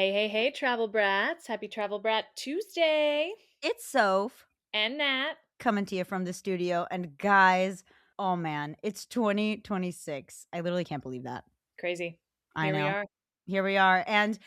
Hey, Travel Brats. Happy Travel Brat Tuesday. It's Soph And Nat. coming to you from the studio. And guys, oh man, it's 2026. I literally can't believe that. Crazy. I Here we know. are. Here we are. And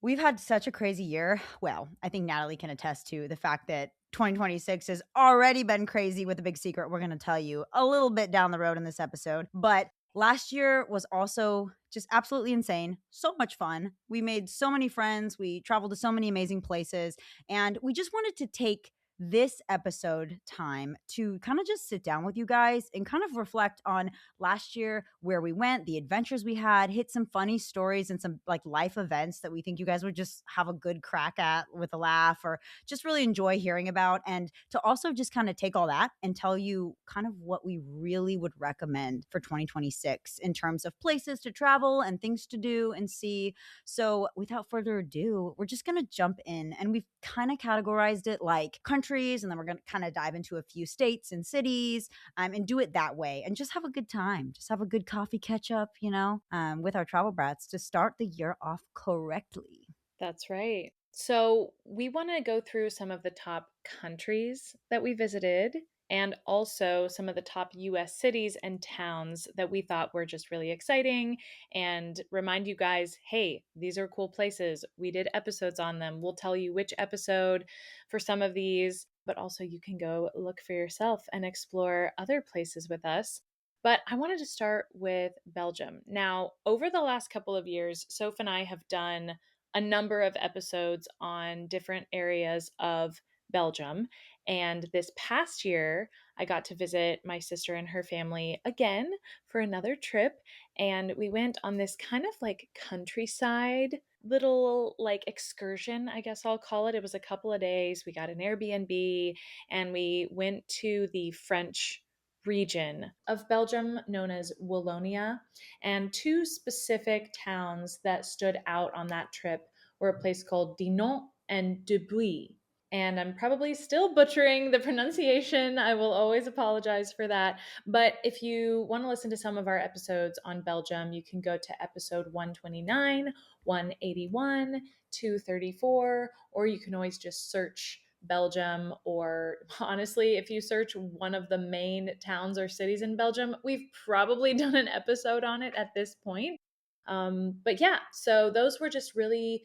we've had such a crazy year. Well, I think Natalie can attest to the fact that 2026 has already been crazy with a big secret we're going to tell you a little bit down the road in this episode. But last year was also just absolutely insane. So much fun. We made so many friends. We traveled to so many amazing places. And we just wanted to take this episode time to kind of just sit down with you guys and kind of reflect on last year, where we went, the adventures we had, hit some funny stories and some like life events that we think you guys would just have a good crack at with a laugh or just really enjoy hearing about. And to also just kind of take all that and tell you kind of what we really would recommend for 2026 in terms of places to travel and things to do and see. So without further ado, we're just going to jump in, and we've kind of categorized it like countries, and then we're going to kind of dive into a few states and cities, and do it that way and just have a good time. Just have a good coffee catch up, with our travel brats to start the year off correctly. That's right. So, we want to go through some of the top countries that we visited and also some of the top US cities and towns that we thought were just really exciting and remind you guys, hey, these are cool places. We did episodes on them. We'll tell you which episode for some of these, but also you can go look for yourself and explore other places with us. But I wanted to start with Belgium. Now, over the last couple of years, Soph and I have done a number of episodes on different areas of Belgium. And this past year, I got to visit my sister and her family again for another trip. And we went on this kind of like countryside little like excursion, I guess I'll call it. It was a couple of days. We got an Airbnb and we went to the French region of Belgium known as Wallonia. And two specific towns that stood out on that trip were a place called Dinan and Debuy. And I'm probably still butchering the pronunciation. I will always apologize for that. But if you want to listen to some of our episodes on Belgium, you can go to episode 129, 181, 234, or you can always just search Belgium, or honestly, if you search one of the main towns or cities in Belgium, we've probably done an episode on it at this point. But yeah, so those were just really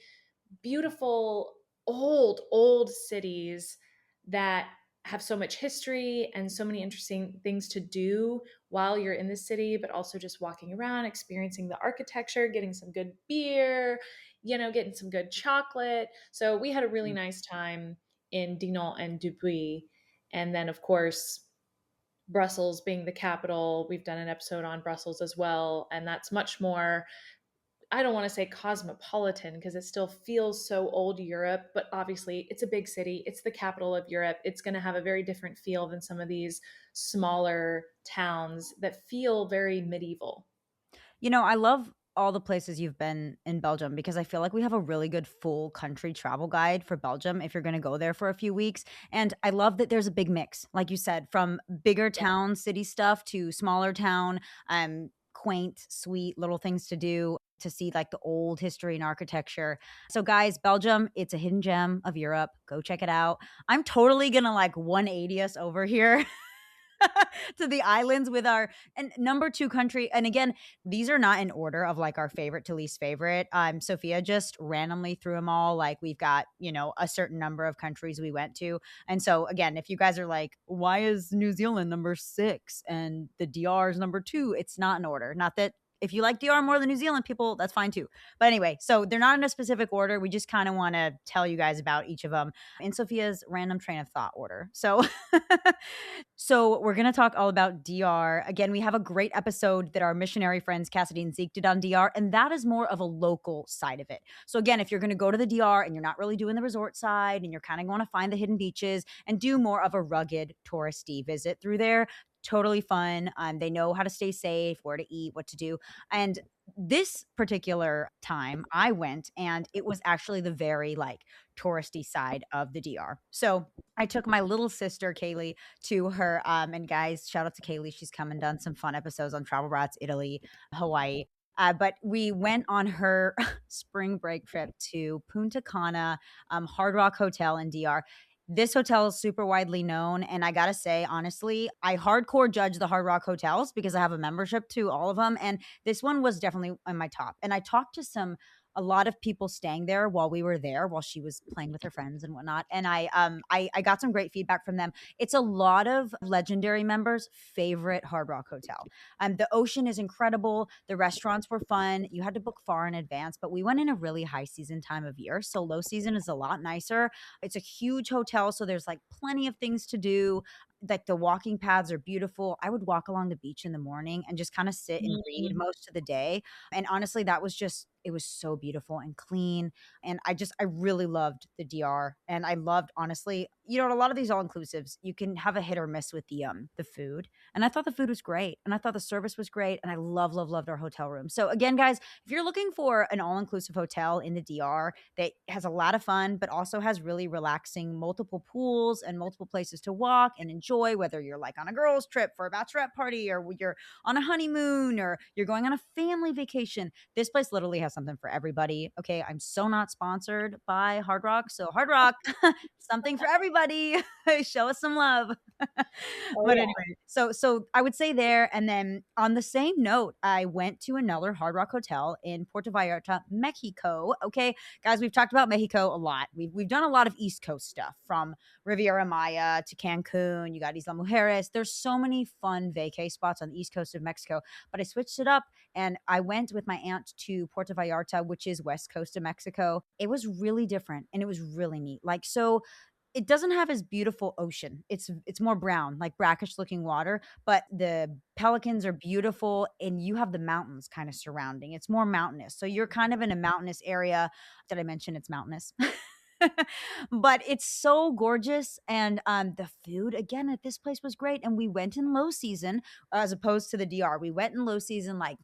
beautiful, old cities that have so much history and so many interesting things to do while you're in the city, but also just walking around, experiencing the architecture, getting some good beer, getting some good chocolate. So we had a really nice time in Dinan and Dupuy. And then, of course, Brussels being the capital, we've done an episode on Brussels as well. And that's much more, I don't want to say cosmopolitan because it still feels so old Europe, but obviously it's a big city. It's the capital of Europe. It's going to have a very different feel than some of these smaller towns that feel very medieval. I love all the places you've been in Belgium because I feel like we have a really good full country travel guide for Belgium if you're going to go there for a few weeks. And I love that there's a big mix, like you said, from bigger Yeah. town city stuff to smaller town, quaint, sweet little things to do to see like the old history and architecture. So guys, Belgium, it's a hidden gem of Europe. Go check it out. I'm totally going to like 180 us over here to the islands with our and number two country. And again, these are not in order of like our favorite to least favorite. Sophia just randomly threw them all. Like we've got, a certain number of countries we went to. And so again, if you guys are like, why is New Zealand number 6 and the DR is number 2? It's not in order. Not that if you like DR more than New Zealand people, that's fine too. But anyway, so they're not in a specific order. We just kind of want to tell you guys about each of them in Sophia's random train of thought order. So So we're going to talk all about DR. Again, we have a great episode that our missionary friends Cassidy and Zeke did on DR, and that is more of a local side of it. So again, if you're going to go to the DR and you're not really doing the resort side and you're kind of going to find the hidden beaches and do more of a rugged touristy visit through there, totally fun. They know how to stay safe, where to eat, what to do. And this particular time I went and it was actually the very like touristy side of the DR. So I took my little sister Kaylee to her. And guys, shout out to Kaylee. She's come and done some fun episodes on Travel Brats, Italy, Hawaii. But we went on her spring break trip to Punta Cana, Hard Rock Hotel in DR. This hotel is super widely known, and I gotta say, honestly, I hardcore judge the Hard Rock hotels because I have a membership to all of them, and this one was definitely on my top. And I talked to a lot of people staying there while we were there, while she was playing with her friends and whatnot, and I got some great feedback from them. It's a lot of legendary members' favorite Hard Rock hotel. The ocean is incredible. The restaurants were fun. You had to book far in advance, but we went in a really high season time of year. So low season is a lot nicer. It's a huge hotel. So there's like plenty of things to do. Like the walking paths are beautiful. I would walk along the beach in the morning and just kind of sit and read Mm. most of the day. And honestly, that was just, it was so beautiful and clean. And I really loved the DR. And I loved, honestly, a lot of these all inclusives, you can have a hit or miss with the food, and I thought the food was great, and I thought the service was great, and I love, love, loved our hotel room. So again, guys, if you're looking for an all-inclusive hotel in the DR that has a lot of fun, but also has really relaxing multiple pools and multiple places to walk and enjoy, whether you're like on a girls' trip for a bachelorette party or you're on a honeymoon or you're going on a family vacation, this place literally has something for everybody. Okay, I'm so not sponsored by Hard Rock. So Hard Rock, something for everybody. Show us some love. Oh, But yeah. anyway, so I would say there, and then on the same note, I went to another Hard Rock hotel in Puerto Vallarta, Mexico. Okay, guys, we've talked about Mexico a lot. We've done a lot of East Coast stuff from Riviera Maya to Cancun. You got Isla Mujeres. There's so many fun vacay spots on the East Coast of Mexico. But I switched it up and I went with my aunt to Puerto Vallarta, which is West Coast of Mexico. It was really different and it was really neat. Like, so it doesn't have as beautiful ocean. It's more brown, like brackish looking water, but the pelicans are beautiful and you have the mountains kind of surrounding. It's more mountainous. So you're kind of in a mountainous area. Did I mention it's mountainous? But it's so gorgeous, and the food again at this place was great, and we went in low season as opposed to the DR. We went in low season, like,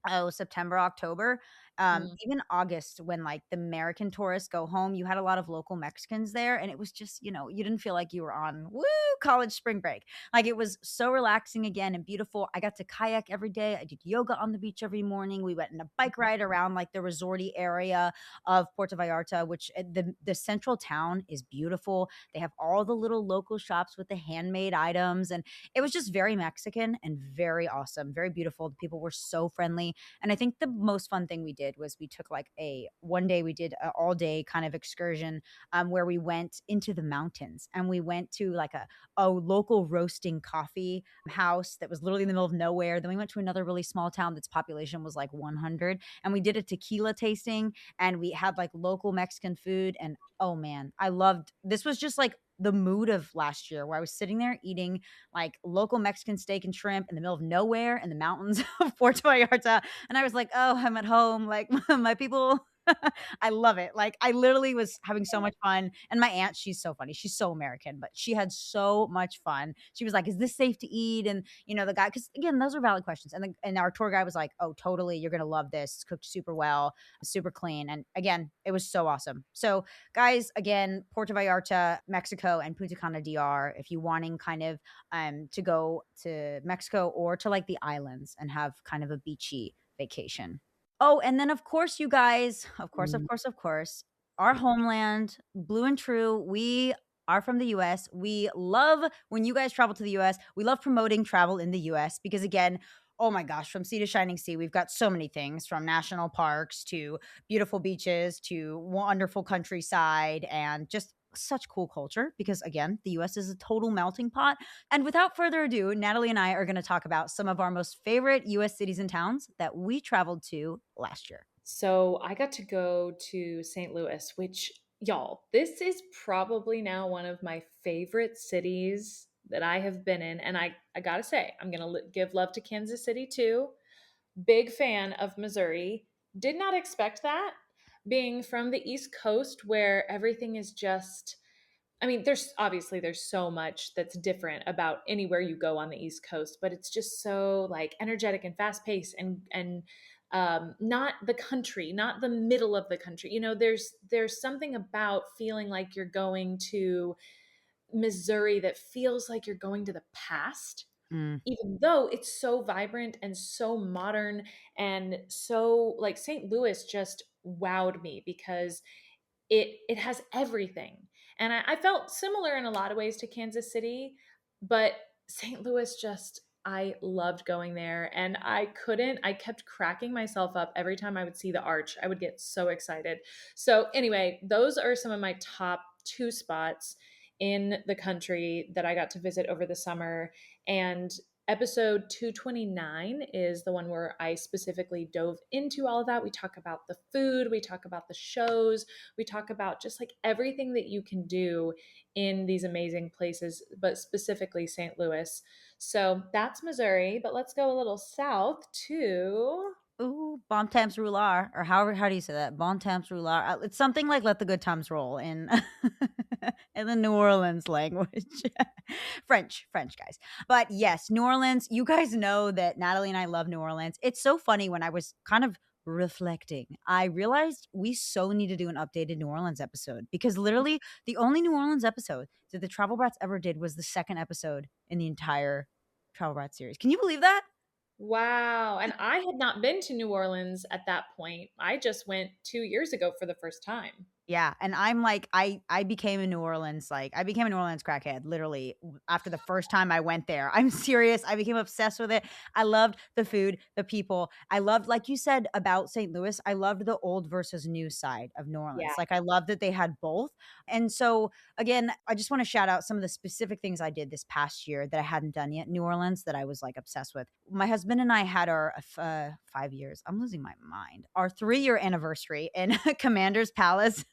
oh, September, October, Mm. even August when, like, the American tourists go home, you had a lot of local Mexicans there, and it was just, you didn't feel like you were on, woo, college spring break. Like, it was so relaxing again and beautiful. I got to kayak every day. I did yoga on the beach every morning. We went on a bike ride around, like, the resorty area of Puerto Vallarta, which, the central town is beautiful. They have all the little local shops with the handmade items, and it was just very Mexican and very awesome, very beautiful. The people were so friendly, and I think the most fun thing we did was we took like a one day we did an all day kind of excursion, where we went into the mountains and we went to like a local roasting coffee house that was literally in the middle of nowhere. Then we went to another really small town that's population was like 100, and we did a tequila tasting and we had like local Mexican food. And oh man, I loved this. Was just like the mood of last year where I was sitting there eating like local Mexican steak and shrimp in the middle of nowhere in the mountains of Puerto Vallarta. And I was like, oh, I'm at home. Like my people, I love it. Like I literally was having so much fun. And my aunt, she's so funny. She's so American, but she had so much fun. She was like, is this safe to eat? And the guy, because again, those are valid questions. And our tour guide was like, oh, totally. You're gonna love this. It's cooked super well, super clean. And again, it was so awesome. So guys, again, Puerto Vallarta, Mexico, and Punta Cana DR, if you wanting kind of to go to Mexico or to like the islands and have kind of a beachy vacation. Oh, and then of course, you guys, of course, of Mm. course, of course, our homeland, blue and true. We are from the US. We love when you guys travel to the US. We love promoting travel in the US because, again, oh my gosh, from sea to shining sea, we've got so many things from national parks to beautiful beaches to wonderful countryside and just such cool culture because, again, the US is a total melting pot. And without further ado, Natalie and I are going to talk about some of our most favorite US cities and towns that we traveled to last year. So I got to go to St. Louis, which, y'all, this is probably now one of my favorite cities that I have been in. And I gotta say, I'm gonna give love to Kansas City too. Big fan of Missouri. Did not expect that, being from the East Coast where everything is just, I mean, there's so much that's different about anywhere you go on the East Coast, but it's just so like energetic and fast paced and not the country, not the middle of the country. There's something about feeling like you're going to Missouri that feels like you're going to the past. Mm. even though it's so vibrant and so modern and so like St. Louis just wowed me because it has everything. And I felt similar in a lot of ways to Kansas City, but St. Louis just I loved going there and I kept cracking myself up every time I would see the arch. I would get so excited. So anyway, those are some of my top two spots in the country that I got to visit over the summer. And episode 229 is the one where I specifically dove into all of that. We talk about the food, we talk about the shows, we talk about just like everything that you can do in these amazing places, but specifically St. Louis. So that's Missouri, but let's go a little south to Ooh, bon temps roulard, or however how do you say that? Bon temps roulard. It's something like "Let the good times roll" in in the New Orleans language. French, guys. But yes, New Orleans, you guys know that Natalie and I love New Orleans. It's so funny when I was kind of reflecting, I realized we so need to do an updated New Orleans episode because literally the only New Orleans episode that the Travel Brats ever did was the second episode in the entire Travel Brats series. Can you believe that? wow. And I had not been to New Orleans at that point. I just went 2 years ago for the first time. Yeah, and I'm like, I became a New Orleans I became a New Orleans crackhead literally after the first time I went there. I'm serious. I became obsessed with it. I loved the food, the people. I loved, like you said about St. Louis, I loved the old versus new side of New Yeah. Orleans. Like I loved that they had both. And so again, I just want to shout out some of the specific things I did this past year that I hadn't done yet in New Orleans that I was like obsessed with. My husband and I had our 5 years. I'm losing my mind. Our 3-year anniversary in Commander's Palace.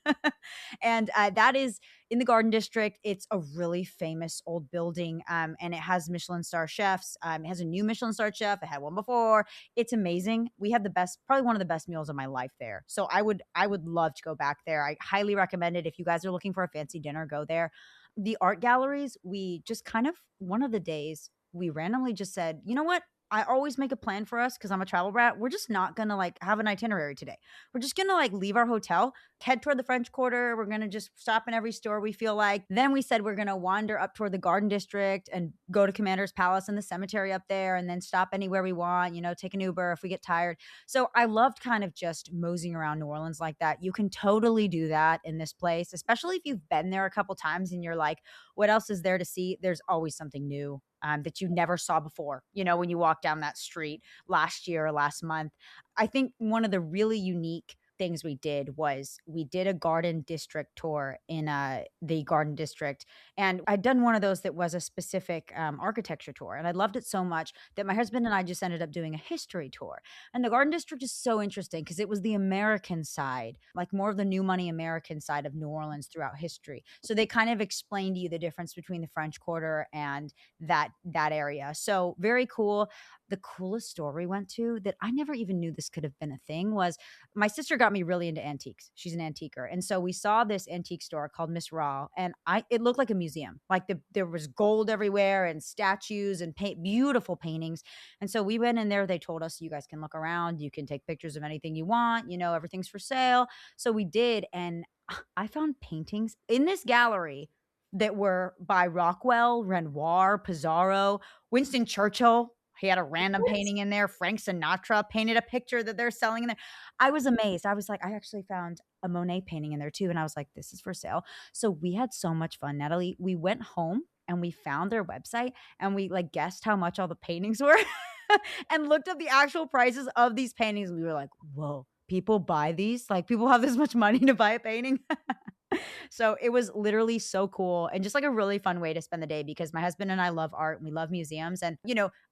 And that is in the Garden District. It's a really famous old building, and it has Michelin star chefs. It has a new Michelin star chef. It had one before. It's amazing. We had the best, probably one of the best meals of my life there. So I would love to go back there. I highly recommend it. If you guys are looking for a fancy dinner, go there. The art galleries, we just kind of one of the days we randomly just said, you know what? I always make a plan for us because I'm a travel brat. We're just not gonna like have an itinerary today. We're just gonna like leave our hotel, head toward the French Quarter. We're gonna just stop in every store we feel like. Then we said we're gonna wander up toward the Garden District and go to Commander's Palace and the cemetery up there, and then stop anywhere we want. Take an Uber if we get tired. So I loved kind of just moseying around New Orleans like that. You can totally do that in this place, especially if you've been there a couple times and you're like, what else is there to see? There's always something new that you never saw before, when you walk down that street last year or last month. I think one of the really unique things we did was we did a garden district tour in the garden district. And I'd done one of those that was a specific architecture tour. And I loved it so much that my husband and I just ended up doing a history tour. And the garden district is so interesting because it was the American side, like more of the new money American side of New Orleans throughout history. So they kind of explained to you the difference between the French Quarter and that area. So very cool. The coolest store we went to that I never even knew this could have been a thing was my sister got me really into antiques. She's an antiquer. And so we saw this antique store called Miss Raw, and it looked like a museum. Like there was gold everywhere and statues and beautiful paintings. And so we went in there. They told us you guys can look around, you can take pictures of anything you want, everything's for sale. So we did, and I found paintings in this gallery that were by Rockwell, Renoir, Pizarro, Winston Churchill. He had a random What? painting in there. Frank Sinatra painted a picture that they're selling in there. I was amazed. I was like, I actually found a Monet painting in there too. And I was like, this is for sale. So we had so much fun, Natalie. We went home and we found their website and we like guessed how much all the paintings were and looked up the actual prices of these paintings. We were like, whoa, people buy these? Like people have this much money to buy a painting? So it was literally so cool and just like a really fun way to spend the day because my husband and I love art and we love museums. And,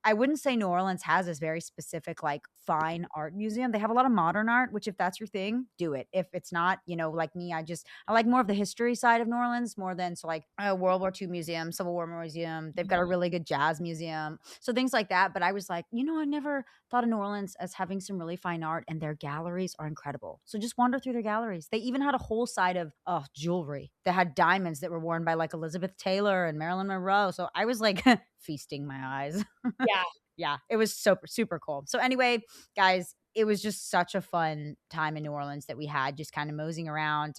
I wouldn't say New Orleans has this very specific, like fine art museum. They have a lot of modern art, which if that's your thing, do it. If it's not, like me, I like more of the history side of New Orleans more than so like a World War II museum, Civil War museum. They've got a really good jazz museum. So things like that. But I was like, I never thought of New Orleans as having some really fine art and their galleries are incredible. So just wander through their galleries. They even had a whole side of jewelry that had diamonds that were worn by like Elizabeth Taylor and Marilyn Monroe. So I was like feasting my eyes. Yeah. Yeah, it was super, super cool. So anyway, guys, it was just such a fun time in New Orleans that we had just kind of moseying around.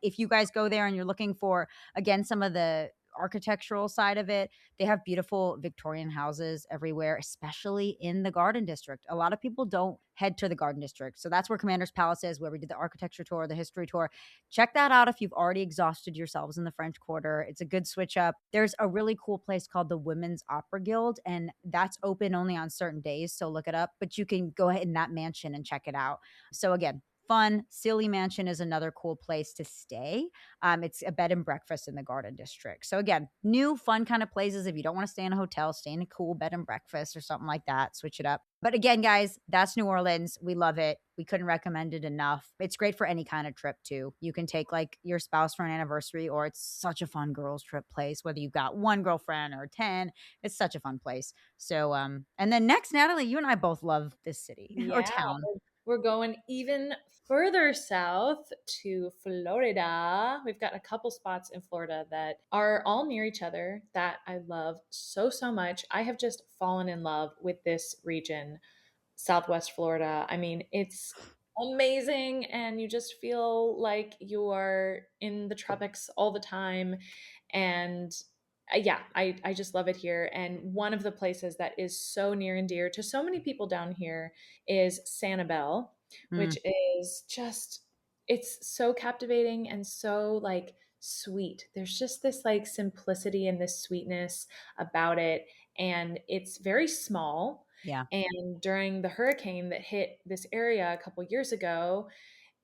If you guys go there and you're looking for, again, some of the architectural side of it, they have beautiful Victorian houses everywhere, especially in the Garden District. A lot of people don't head to the Garden District. So that's where Commander's Palace is, where we did the architecture tour, the history tour. Check that out if you've already exhausted yourselves in the French Quarter. It's a good switch up. There's a really cool place called the Women's Opera Guild, and that's open only on certain days. So look it up, but you can go ahead in that mansion and check it out. So again, fun. Silly Mansion is another cool place to stay. It's a bed and breakfast in the Garden District. So again, new fun kind of places. If you don't want to stay in a hotel, stay in a cool bed and breakfast or something like that. Switch it up. But again, guys, that's New Orleans. We love it. We couldn't recommend it enough. It's great for any kind of trip too. You can take like your spouse for an anniversary, or it's such a fun girls trip place, whether you've got one girlfriend or 10. It's such a fun place. So and then next, Natalie, you and I both love this city or Yeah, town. we're going even further south to Florida. We've got a couple spots in Florida that are all near each other that I love so, so much. I have just fallen in love with this region, Southwest Florida. I mean, it's amazing, and you just feel like you're in the tropics all the time. And yeah, I just love it here. And one of the places that is so near and dear to so many people down here is Sanibel, Mm, which is just, it's so captivating and so like sweet. There's just this like simplicity and this sweetness about it. And it's very small. yeah. And during the hurricane that hit this area a couple years ago,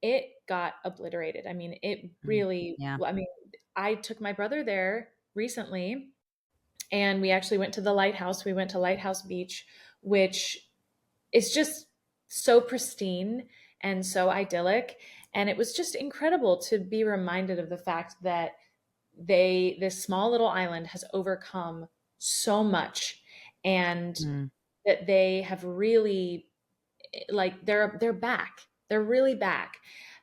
it got obliterated. I mean, it Mm, really, yeah. I mean, I took my brother there recently, and we actually went to the lighthouse. We went to Lighthouse Beach, which is just so pristine and so idyllic. And it was just incredible to be reminded of the fact that this small little island has overcome so much, and Mm. that they have really, like, they're back. They're really back.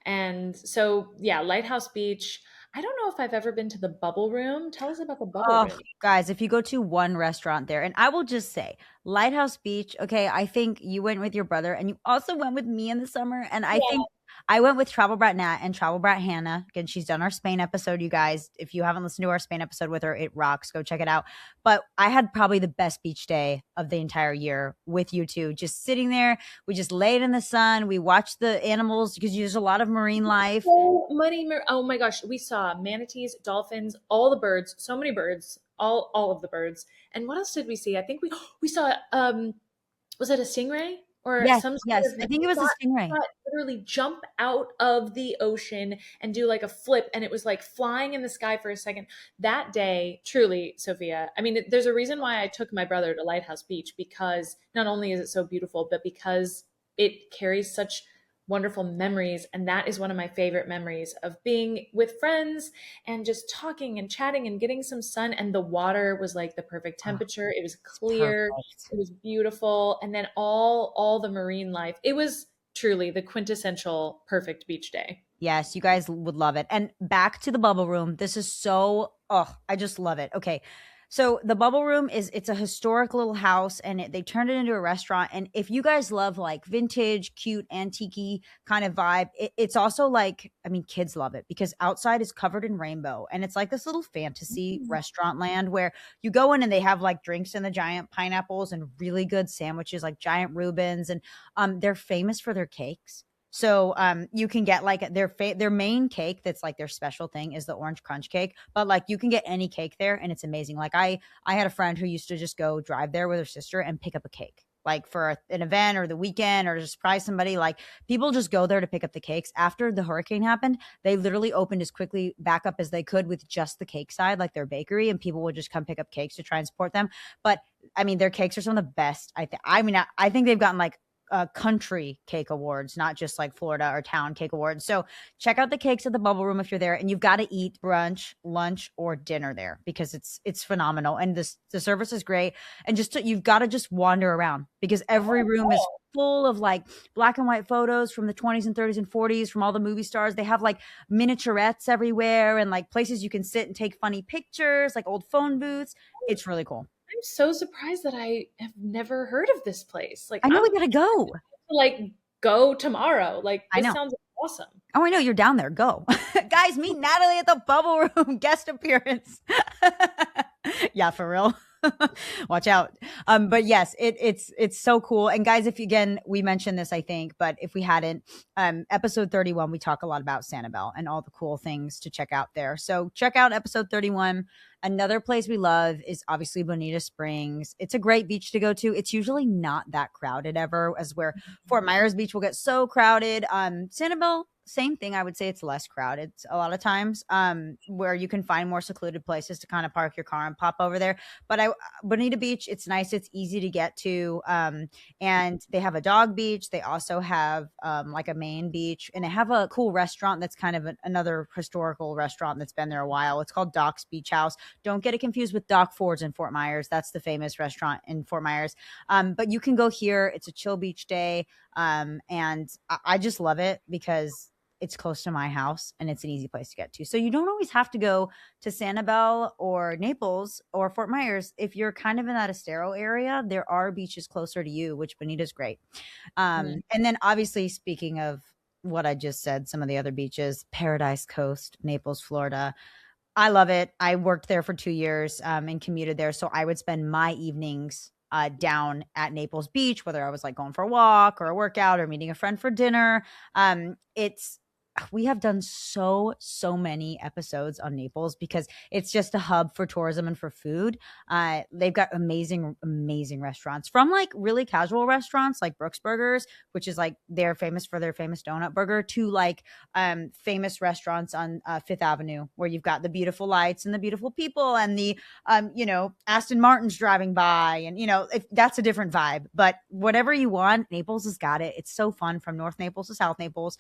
And so yeah, Lighthouse Beach. I don't know if I've ever been to the Bubble Room. Tell us about the Bubble Oh, Room. guys, if you go to one restaurant there, and I will just say, Lighthouse Beach, okay, I think you went with your brother and you also went with me in the summer. And I Yeah. think I went with Travel Brat Nat and Travel Brat Hannah. Again, she's done our Spain episode, you guys. If you haven't listened to our Spain episode with her, it rocks. Go check it out. But I had probably the best beach day of the entire year with you two, just sitting there. We just laid in the sun. We watched the animals because there's a lot of marine life. So many, oh my gosh, we saw manatees, dolphins, all the birds, so many birds, all of the birds. And what else did we see? I think we saw was it a stingray or Yes, some yes. sort of, I think it was a saw stingray. it literally jump out of the ocean and do like a flip, and it was like flying in the sky for a second. That day, truly, Sophia, I mean, there's a reason why I took my brother to Lighthouse Beach, because not only is it so beautiful, but because it carries such wonderful memories. And that is one of my favorite memories, of being with friends and just talking and chatting and getting some sun. And the water was like the perfect Oh, temperature. It was it's clear. perfect. It was beautiful. And then all the marine life. It was truly the quintessential perfect beach day. Yes, you guys would love it. And back to the bubble room. This is so, oh, I just love it. Okay. So the bubble room it's a historic little house, and they turned it into a restaurant. And if you guys love like vintage, cute, antique kind of vibe, it's also like, I mean, kids love it because outside is covered in rainbow, and it's like this little fantasy Mm. restaurant land where you go in and they have like drinks and the giant pineapples and really good sandwiches, like giant Reubens. And they're famous for their cakes. So you can get like their main cake that's like their special thing is the orange crunch cake, but like you can get any cake there and it's amazing. Like I had a friend who used to just go drive there with her sister and pick up a cake. Like for an event or the weekend or to surprise somebody, like people just go there to pick up the cakes. After the hurricane happened, they literally opened as quickly back up as they could with just the cake side, like their bakery, and people would just come pick up cakes to try and support them. But I mean, their cakes are some of the best. I think they've gotten like country cake awards, not just like Florida or town cake awards. So check out the cakes at the Bubble Room if you're there, and you've got to eat brunch, lunch, or dinner there because it's phenomenal, and the service is great. And you've got to just wander around because every room is full of like black and white photos from the 20s and 30s and 40s from all the movie stars. They have like miniaturettes everywhere and like places you can sit and take funny pictures, like old phone booths. It's really cool. I'm so surprised that I have never heard of this place. Like, I know I'm we gotta go. like go tomorrow. Like, I this know. sounds awesome. Oh, I know you're down there. Go. Guys, meet Natalie at the Bubble Room guest appearance. Yeah, for real. Watch out. But yes, it's so cool. And guys, if you, again, we mentioned this, I think, but if we hadn't, episode 31, we talk a lot about Sanibel and all the cool things to check out there. So check out episode 31. Another place we love is obviously Bonita Springs. It's a great beach to go to. It's usually not that crowded ever, as where Fort Myers Beach will get so crowded. Sanibel, same thing. I would say it's less crowded a lot of times, where you can find more secluded places to kind of park your car and pop over there. But Bonita Beach, it's nice. It's easy to get to. And they have a dog beach. They also have like a main beach, and they have a cool restaurant that's kind of another historical restaurant that's been there a while. It's called Doc's Beach House. Don't get it confused with Doc Ford's in Fort Myers. That's the famous restaurant in Fort Myers. But you can go here. It's a chill beach day. And I just love it because it's close to my house and it's an easy place to get to. So you don't always have to go to Sanibel or Naples or Fort Myers. If you're kind of in that Estero area, there are beaches closer to you, which Bonita's great. Mhm. And then obviously, speaking of what I just said, some of the other beaches, Paradise Coast, Naples, Florida. I love it. I worked there for 2 years, and commuted there. So I would spend my evenings down at Naples Beach, whether I was like going for a walk or a workout or meeting a friend for dinner. It's We have done so many episodes on Naples because it's just a hub for tourism and for food. They've got amazing restaurants, from like really casual restaurants like Brooks Burgers, which is like they're famous for their famous donut burger, to like famous restaurants on Fifth Avenue, where you've got the beautiful lights and the beautiful people and the Aston Martins driving by, and if that's a different vibe. But whatever you want, Naples has got it. It's so fun, from North Naples to South Naples.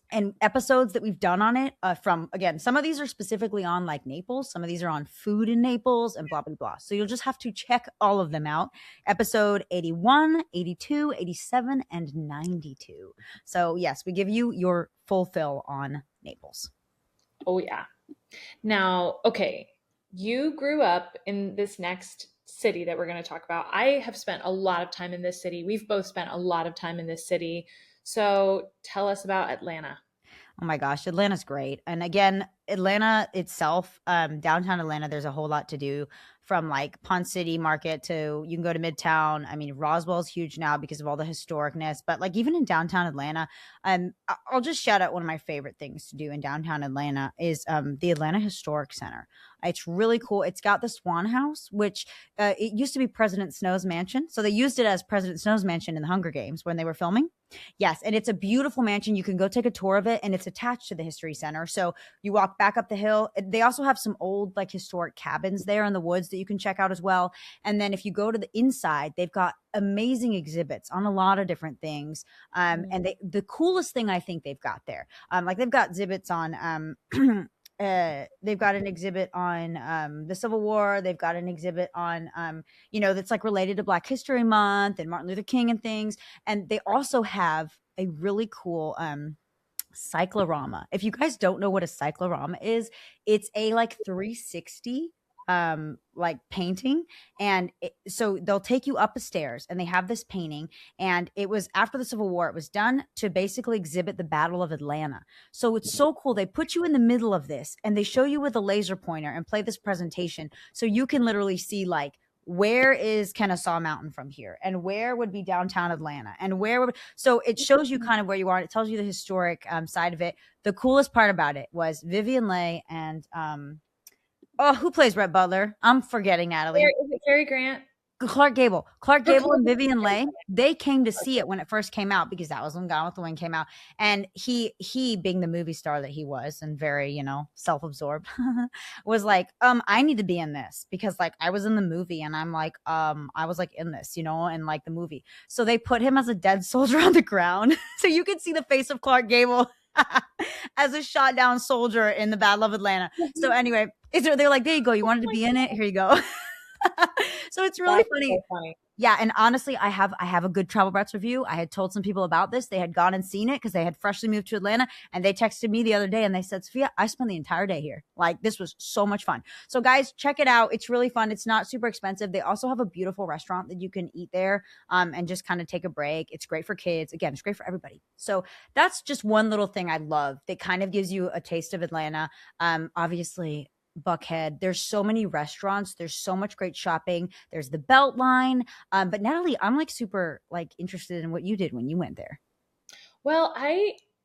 And episodes that we've done on it, from, again, some of these are specifically on like Naples, some of these are on food in Naples, and blah blah blah. So you'll just have to check all of them out. Episode 81, 82, 87, and 92. So yes, we give you your full fill on Naples. Oh, yeah. Now, okay, you grew up in this next city that we're going to talk about. I have spent a lot of time in this city. We've both spent a lot of time in this city. So tell us about Atlanta. Oh my gosh, Atlanta's great. And again, Atlanta itself, downtown Atlanta, there's a whole lot to do, from like Pond City Market to, you can go to Midtown. I mean, Roswell's huge now because of all the historicness, but like even in downtown Atlanta, I'll just shout out one of my favorite things to do in downtown Atlanta is the Atlanta Historic Center. It's really cool. It's got the Swan House, which it used to be President Snow's mansion. So they used it as President Snow's mansion in the Hunger Games when they were filming. Yes, and it's a beautiful mansion. You can go take a tour of it, and it's attached to the History Center. So you walk back up the hill. They also have some old, like, historic cabins there in the woods that you can check out as well. And then if you go to the inside, they've got amazing exhibits on a lot of different things. And the coolest thing I think they've got there, like they've got exhibits on they've got an exhibit on the Civil War. They've got an exhibit on that's like related to Black History Month and Martin Luther King and things. And they also have a really cool cyclorama. If you guys don't know what a cyclorama is, it's a like 360 like painting. And so they'll take you up the stairs, and they have this painting, and it was after the Civil War. It was done to basically exhibit the Battle of Atlanta. So it's so cool. They put you in the middle of this, and they show you with a laser pointer and play this presentation, so you can literally see like, where is Kennesaw Mountain from here, and where would be downtown Atlanta, and so it shows you kind of where you are. And it tells you the historic side of it. The coolest part about it was Vivian Leigh and who plays Rhett Butler? I'm forgetting, Natalie. Is it Cary Grant? Clark Gable. Clark Oh, Gable and Vivian Leigh, they came to see it when it first came out, because that was when Gone with the Wind came out. And he being the movie star that he was, and very, self-absorbed, was like, I need to be in this, because like I was in the movie, and I'm like, I was like in this, and like the movie. So they put him as a dead soldier on the ground. So you could see the face of Clark Gable as a shot down soldier in the Battle of Atlanta. So anyway, they're like, there you go. You wanted to be in it? Here you go. So it's really That's funny. so funny. Yeah, and honestly, I have a good Travel Brats review. I had told some people about this. They had gone and seen it because they had freshly moved to Atlanta, and they texted me the other day and they said, "Sophia, I spent the entire day here. Like this was so much fun." So guys, check it out. It's really fun. It's not super expensive. They also have a beautiful restaurant that you can eat there and just kind of take a break. It's great for kids. Again, it's great for everybody. So that's just one little thing I love that kind of gives you a taste of Atlanta. Obviously, Buckhead. There's so many restaurants. There's so much great shopping. There's the Beltline. But Natalie, I'm like super like interested in what you did when you went there. Well,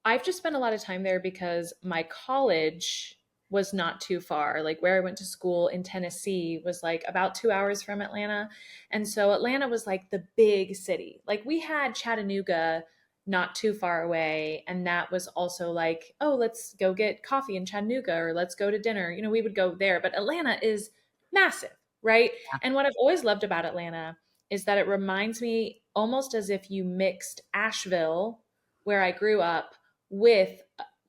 I've just spent a lot of time there because my college was not too far. Like where I went to school in Tennessee was like about 2 hours from Atlanta. And so Atlanta was like the big city. Like we had Chattanooga not too far away, and that was also like, oh, let's go get coffee in Chattanooga or let's go to dinner. You know, we would go there, but Atlanta is massive, right? Yeah. And what I've always loved about Atlanta is that it reminds me almost as if you mixed Asheville, where I grew up, with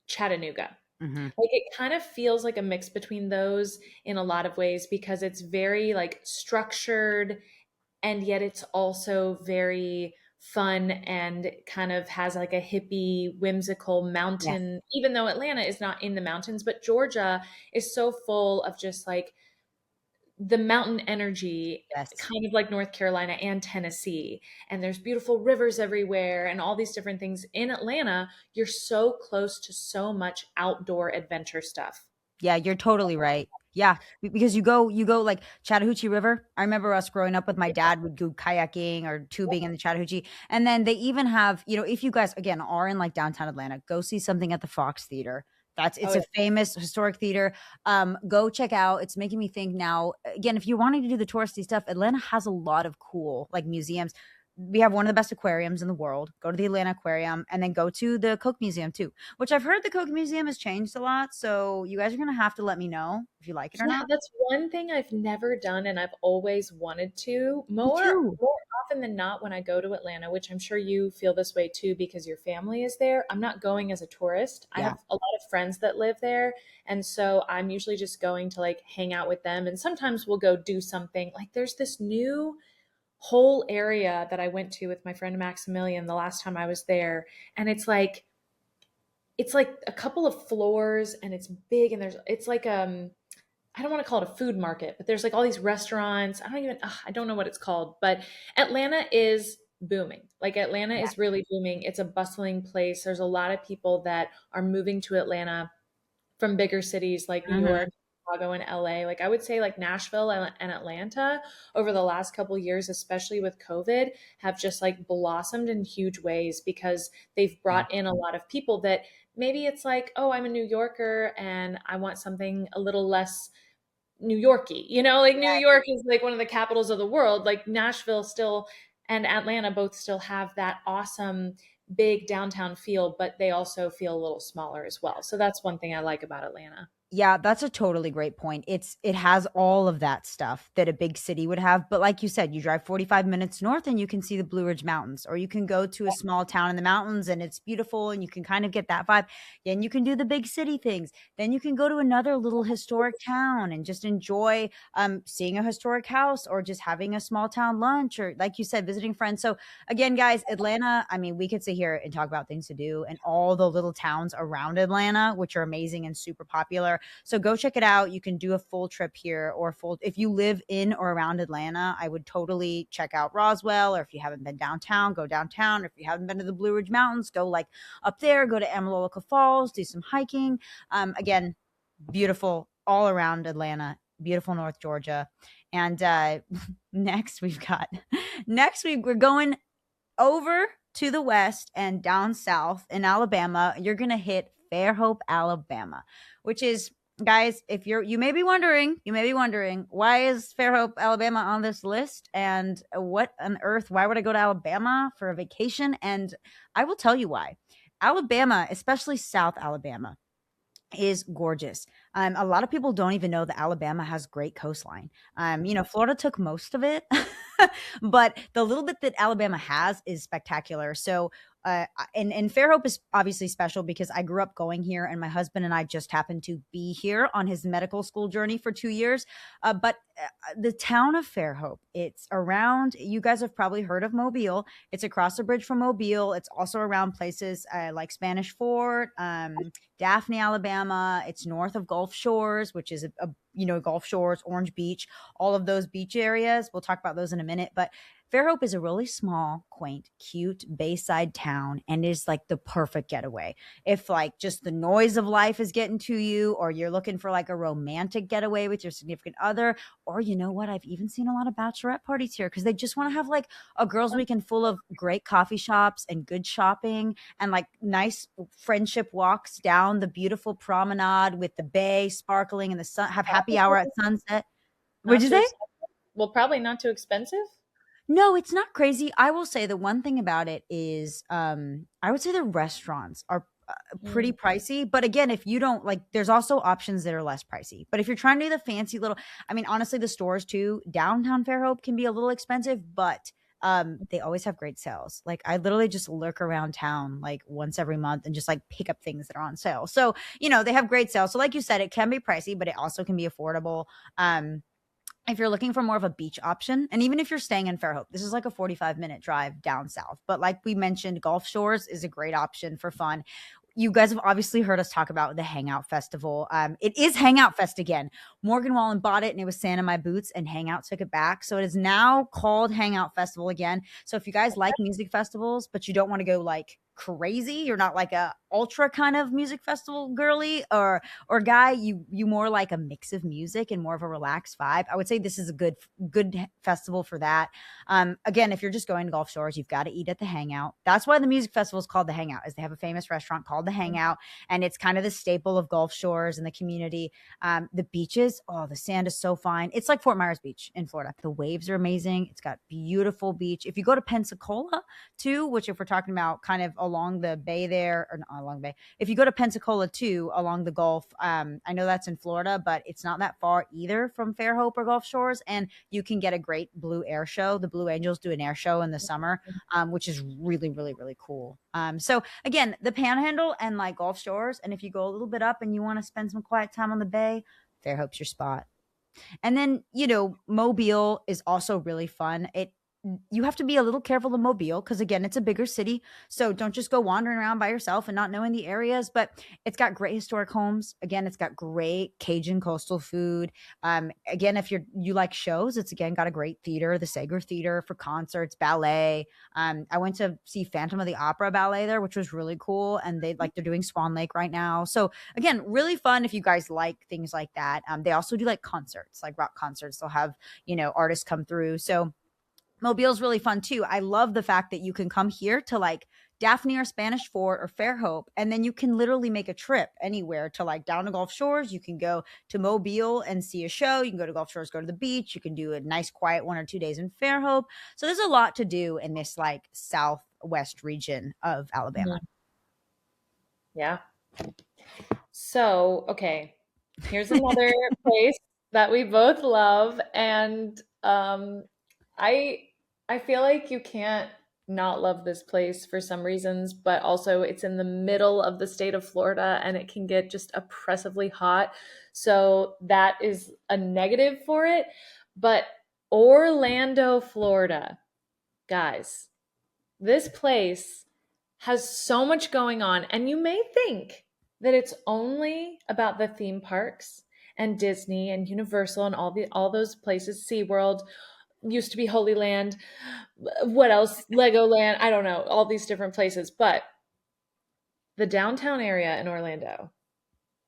Chattanooga. Hmm. Like it kind of feels like a mix between those in a lot of ways because it's very like structured and yet it's also very fun and kind of has like a hippie, whimsical Yes. mountain, even though Atlanta is not in the mountains, but Georgia is so full of just like the mountain energy, Yes. kind of like North Carolina and Tennessee. And there's beautiful rivers everywhere and all these different things. In Atlanta, you're so close to so much outdoor adventure stuff. Yeah, you're totally right. Yeah, because you go like Chattahoochee River. I remember us growing up with my dad would go kayaking or tubing in the Chattahoochee. And then they even have, if you guys again are in like downtown Atlanta, go see something at the Fox Theater. It's Oh, a yeah. famous historic theater. Go check out. It's making me think now. Again, if you're wanting to do the touristy stuff, Atlanta has a lot of cool like museums. We have one of the best aquariums in the world. Go to the Atlanta Aquarium and then go to the Coke Museum too, which I've heard the Coke Museum has changed a lot. So you guys are gonna have to let me know if you like it or Yeah, not. that's one thing I've never done and I've always wanted to. Me More too. more often than not when I go to Atlanta, which I'm sure you feel this way too because your family is there. I'm not going as a tourist. I Yeah. have a lot of friends that live there, and so I'm usually just going to like hang out with them and sometimes we'll go do something. Like there's this new whole area that I went to with my friend Maximilian the last time I was there, and it's like a couple of floors and it's big and it's like I don't want to call it a food market, but there's like all these restaurants. I don't know what it's called, but Atlanta is booming. Like Atlanta Yeah. is really booming. It's a bustling place. There's a lot of people that are moving to Atlanta from bigger cities like New Mhm. York, Chicago, and LA. Like I would say like Nashville and Atlanta over the last couple years, especially with COVID, have just like blossomed in huge ways because they've Yeah. brought in a lot of people that maybe it's like, oh, I'm a New Yorker and I want something a little less New Yorky. You know, like New York is like one of the capitals of the world. Like Nashville still and Atlanta both still have that awesome big downtown feel, but they also feel a little smaller as well. So that's one thing I like about Atlanta. Yeah, that's a totally great point. It has all of that stuff that a big city would have, but like you said, you drive 45 minutes north and you can see the Blue Ridge Mountains, or you can go to a small town in the mountains and it's beautiful and you can kind of get that vibe. Then you can do the big city things. Then you can go to another little historic town and just enjoy seeing a historic house or just having a small town lunch or like you said, visiting friends. So again, guys, Atlanta, I mean, we could sit here and talk about things to do and all the little towns around Atlanta, which are amazing and super popular. So go check it out. You can do a full trip here or full if you live in or around Atlanta, I would totally check out Roswell, or if you haven't been downtown, go downtown. Or if you haven't been to the Blue Ridge Mountains, go like up there, go to Amalolica Falls, do some hiking. Again, beautiful all around Atlanta, beautiful North Georgia. And next we've got next week we're going over to the west and down south in Alabama. You're going to hit Fairhope, Alabama, which is guys, if you may be wondering why is Fairhope, Alabama on this list and what on earth why would I go to Alabama for a vacation? And I will tell you why. Alabama, especially South Alabama, is gorgeous. A lot of people don't even know that Alabama has great coastline. Florida took most of it, but the little bit that Alabama has is spectacular. So, and Fairhope is obviously special because I grew up going here, and my husband and I just happened to be here on his medical school journey for 2 years. But the town of Fairhope, it's around. You guys have probably heard of Mobile. It's across the bridge from Mobile. It's also around places like Spanish Fort, Daphne, Alabama. It's north of Gulf Shores, which is Gulf Shores, Orange Beach, all of those beach areas. We'll talk about those in a minute. But Fairhope is a really small, quaint, cute bayside town and is like the perfect getaway. If like just the noise of life is getting to you, or you're looking for like a romantic getaway with your significant other, or you know what? I've even seen a lot of bachelorette parties here because they just want to have like a girls' weekend full of great coffee shops and good shopping and like nice friendship walks down the beautiful promenade with the bay sparkling and the sun, have happy hour at sunset. What'd Not you too say? expensive. Well, probably not too expensive. No, it's not crazy. I will say the one thing about it is, I would say the restaurants are pretty Mm, pricey. But again, if you don't like, there's also options that are less pricey. But if you're trying to do the fancy little, I mean, honestly, the stores too, downtown Fairhope can be a little expensive, but they always have great sales. Like I literally just lurk around town like once every month and just like pick up things that are on sale. So, they have great sales. So like you said, it can be pricey, but it also can be affordable. If you're looking for more of a beach option, and even if you're staying in Fairhope, this is like a 45-minute drive down south. But like we mentioned, Gulf Shores is a great option for fun. You guys have obviously heard us talk about the Hangout Festival. It is Hangout Fest again. Morgan Wallen bought it and it was sand in my boots, and Hangout took it back. So it is now called Hangout Festival again. So if you guys like music festivals, but you don't want to go like crazy, you're not like a ultra kind of music festival girly or guy, you more like a mix of music and more of a relaxed vibe, I would say this is a good festival for that. Again, if you're just going to Gulf Shores, you've got to eat at the Hangout. That's why the music festival is called the Hangout, is they have a famous restaurant called the Hangout, and it's kind of the staple of Gulf Shores and the community. The beaches, oh, the sand is so fine. It's like Fort Myers Beach in Florida. The waves are amazing. It's got beautiful beach. If you go to Pensacola too, which if we're talking about kind of along the bay there, or not along the bay, if you go to Pensacola too, along the Gulf, I know that's in Florida, but it's not that far either from Fairhope or Gulf Shores. And you can get a great blue air show. The Blue Angels do an air show in the summer, which is really, really, really cool. So again, the Panhandle and like Gulf Shores. And if you go a little bit up and you want to spend some quiet time on the bay, Fairhope's your spot. And then, Mobile is also really fun. You have to be a little careful in Mobile because again, it's a bigger city. So don't just go wandering around by yourself and not knowing the areas, but it's got great historic homes. Again, it's got great Cajun coastal food. Again, if you like shows, it's again got a great theater, the Sager Theater for concerts, ballet. I went to see Phantom of the Opera ballet there, which was really cool. And they're doing Swan Lake right now. So again, really fun if you guys like things like that. They also do like concerts, like rock concerts. They'll have, artists come through. So Mobile's really fun too. I love the fact that you can come here to like Daphne or Spanish Fort or Fairhope, and then you can literally make a trip anywhere to like down to Gulf Shores. You can go to Mobile and see a show. You can go to Gulf Shores, go to the beach. You can do a nice quiet 1 or 2 days in Fairhope. So there's a lot to do in this like southwest region of Alabama. mhm. Yeah. So, okay, here's another place that we both love, and I I feel like you can't not love this place for some reasons, but also it's in the middle of the state of Florida and it can get just oppressively hot. So that is a negative for it. But Orlando, Florida, guys, this place has so much going on, and you may think that it's only about the theme parks and Disney and Universal and all those places. SeaWorld used to be Holy Land. What else? Legoland. I don't know. All these different places, but the downtown area in Orlando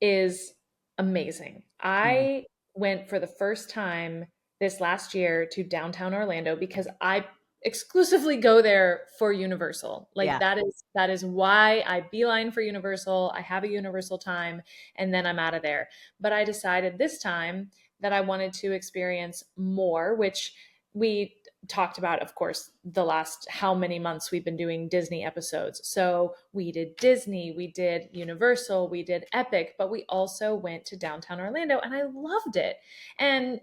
is amazing. Yeah. I went for the first time this last year to downtown Orlando because I exclusively go there for Universal. Like Yeah. that is why I beeline for Universal. I have a Universal time and then I'm out of there. But I decided this time that I wanted to experience more, which we talked about, of course, the last how many months we've been doing Disney episodes. So we did Disney, we did Universal, we did Epic, but we also went to downtown Orlando and I loved it. And,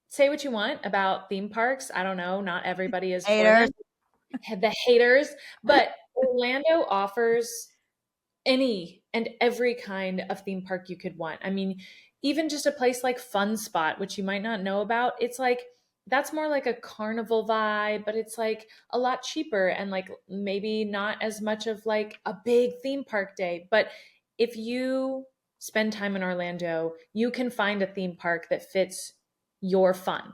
say what you want about theme parks. I don't know. Not everybody is for them, Haters. the haters, but Orlando offers any and every kind of theme park you could want. I mean, even just a place like Fun Spot, which you might not know about, it's like that's more like a carnival vibe, but it's like a lot cheaper and like maybe not as much of like a big theme park day. But if you spend time in Orlando, you can find a theme park that fits your fun.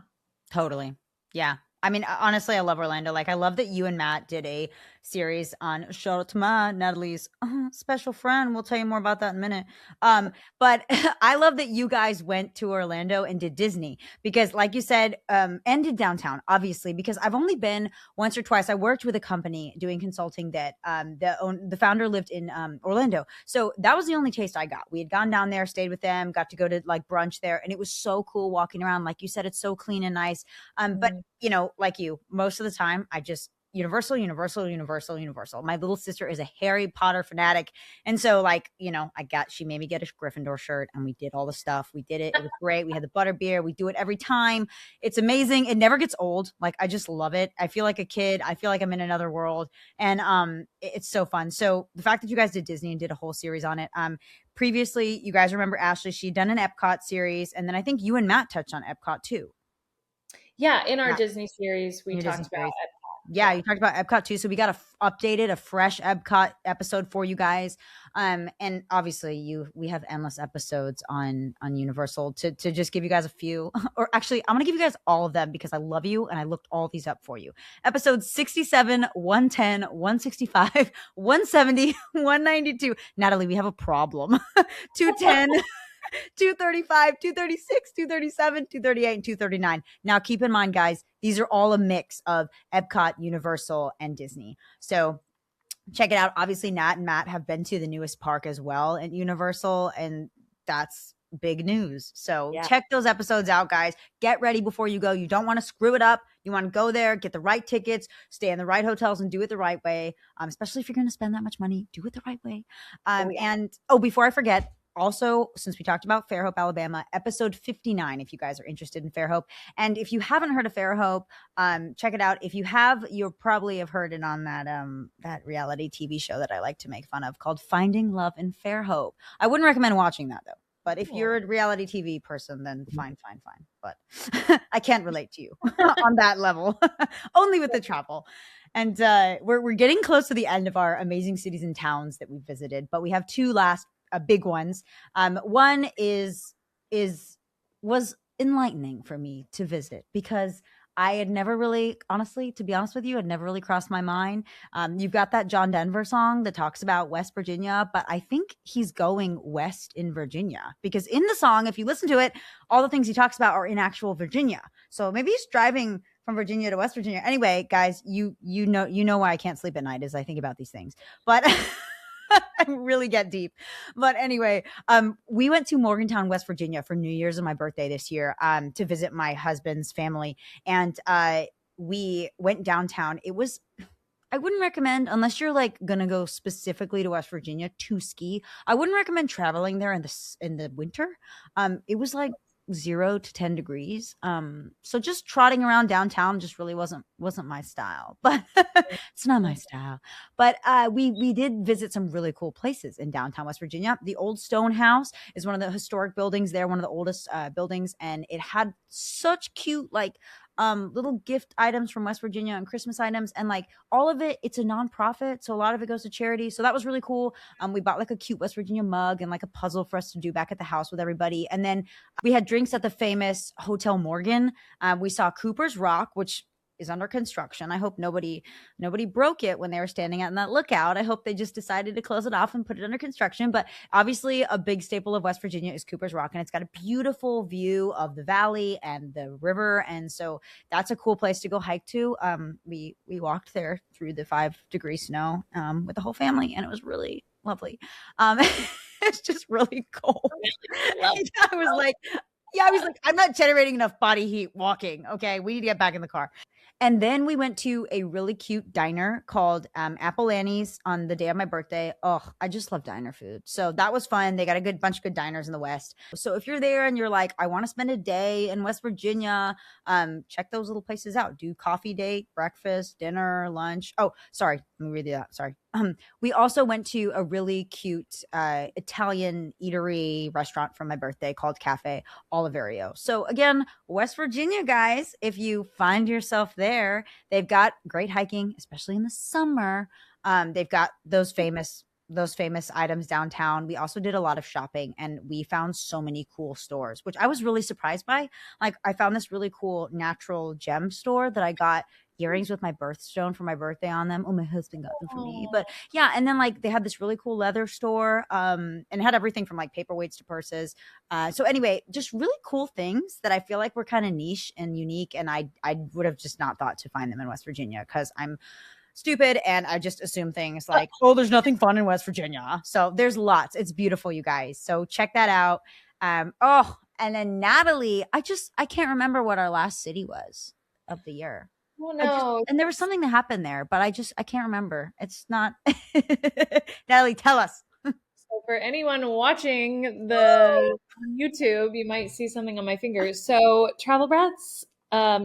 Totally. Yeah. I mean, honestly, I love Orlando. Like, I love that you and Matt did a series on shout out to Matt, Natalie's special friend. We'll tell you more about that in a minute. But I love that you guys went to Orlando and did Disney because, like you said, and did downtown, obviously, because I've only been once or twice. I worked with a company doing consulting that the founder lived in Orlando. So that was the only taste I got. We had gone down there, stayed with them, got to go to like brunch there. And it was so cool walking around. Like you said, it's so clean and nice. But like you, most of the time, I just Universal, Universal, Universal, Universal. My little sister is a Harry Potter fanatic. And so, like, she made me get a Gryffindor shirt and we did all the stuff. We did it. It was great. We had the butterbeer. We do it every time. It's amazing. It never gets old. Like, I just love it. I feel like a kid. I feel like I'm in another world. And it's so fun. So the fact that you guys did Disney and did a whole series on it. Previously, you guys remember Ashley, she'd done an Epcot series. And then I think you and Matt touched on Epcot too. Yeah, in our Yeah. Disney series, we In your talked Disney about series. Epcot. Yeah, you talked about Epcot too. So we got a fresh Epcot episode for you guys. And obviously we have endless episodes on Universal to just give you guys a few. Or actually, I'm gonna give you guys all of them because I love you and I looked all these up for you. Episodes 67, 110, 165, 170, 192. Natalie, we have a problem. 210. 235, 236, 237, 238, and 239. Now, keep in mind, guys, these are all a mix of Epcot, Universal, and Disney. So check it out. Obviously, Nat and Matt have been to the newest park as well at Universal, and that's big news. So check those episodes out, guys. Get ready before you go. You don't want to screw it up. You want to go there, get the right tickets, stay in the right hotels, and do it the right way. Especially if you're going to spend that much money, do it the right way. And before I forget, also, since we talked about Fairhope, Alabama, episode 59, if you guys are interested in Fairhope. And if you haven't heard of Fairhope, check it out. If you have, you'll probably have heard it on that reality TV show that I like to make fun of called Finding Love in Fairhope. I wouldn't recommend watching that, though. But if you're a reality TV person, then fine. But I can't relate to you on that level, only with the travel. And we're getting close to the end of our amazing cities and towns that we visited, but we have two last big ones. One was enlightening for me to visit because I had never really, honestly, to be honest with you, had never really crossed my mind. You've got that John Denver song that talks about West Virginia, but I think he's going west in Virginia because in the song, if you listen to it, all the things he talks about are in actual Virginia. So maybe he's driving from Virginia to West Virginia. Anyway, guys, you know why I can't sleep at night is I think about these things. But I really get deep. But anyway, we went to Morgantown, West Virginia for New Year's and my birthday this year to visit my husband's family. And we went downtown. I wouldn't recommend, unless you're like going to go specifically to West Virginia to ski, I wouldn't recommend traveling there in the winter. It was like 0 to 10 degrees. So just trotting around downtown just really wasn't my style, but it's not my style. But we did visit some really cool places in downtown West Virginia. The Old Stone House is one of the historic buildings there, one of the oldest buildings, and it had such cute like little gift items from West Virginia and Christmas items, and like all of it, it's a nonprofit, so a lot of it goes to charity. So that was really cool. We bought like a cute West Virginia mug and like a puzzle for us to do back at the house with everybody, and then we had drinks at the famous Hotel Morgan. We saw Cooper's Rock, which is under construction. I hope nobody broke it when they were standing out in that lookout. I hope they just decided to close it off and put it under construction. But obviously a big staple of West Virginia is Cooper's Rock, and it's got a beautiful view of the valley and the river. And so that's a cool place to go hike to. We walked there through the 5-degree snow with the whole family, and it was really lovely. It's just really cold. I was like, Yeah, I was like, I'm not generating enough body heat walking. Okay, we need to get back in the car. And then we went to a really cute diner called Apple Annie's on the day of my birthday. Oh, I just love diner food. So that was fun. They got a bunch of good diners in the West. So if you're there and you're like, I want to spend a day in West Virginia, check those little places out. Do coffee date, breakfast, dinner, lunch. Oh, sorry. Let me read that. Sorry. We also went to a really cute Italian eatery restaurant for my birthday called Cafe Oliverio. So again, West Virginia, guys, if you find yourself there, they've got great hiking, especially in the summer. They've got those famous items downtown. We also did a lot of shopping and we found so many cool stores, which I was really surprised by. Like I found this really cool natural gem store that I got earrings with my birthstone for my birthday on them. Oh, my husband got them for me. Oh, But yeah, and then like they had this really cool leather store and it had everything from like paperweights to purses. So anyway, just really cool things that I feel like were kind of niche and unique, and I would have just not thought to find them in West Virginia because I'm stupid and I just assume things like, oh, there's nothing fun in West Virginia. So there's lots. It's beautiful, you guys. So check that out. Oh, and then Natalie, I can't remember what our last city was of the year. oh I just no. and there was something that happened there, but I can't remember. It's not Natalie, tell us. So for anyone watching the YouTube, you might see something on my fingers. So Travel Brats,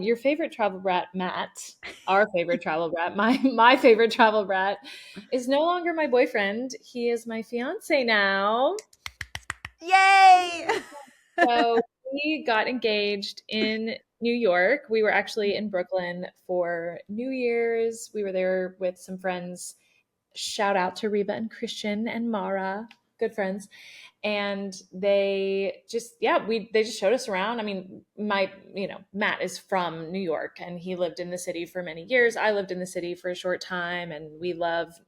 your favorite travel brat, Matt, our favorite travel brat, my favorite travel brat, is no longer my boyfriend. He is my fiance now. Yay! So we got engaged in New York. We were actually in Brooklyn for New Year's. We were there with some friends. Shout out to Reba and Christian and Mara, good friends. And they just, yeah, they just showed us around. I mean, Matt is from New York and he lived in the city for many years. I lived in the city for a short time and we loved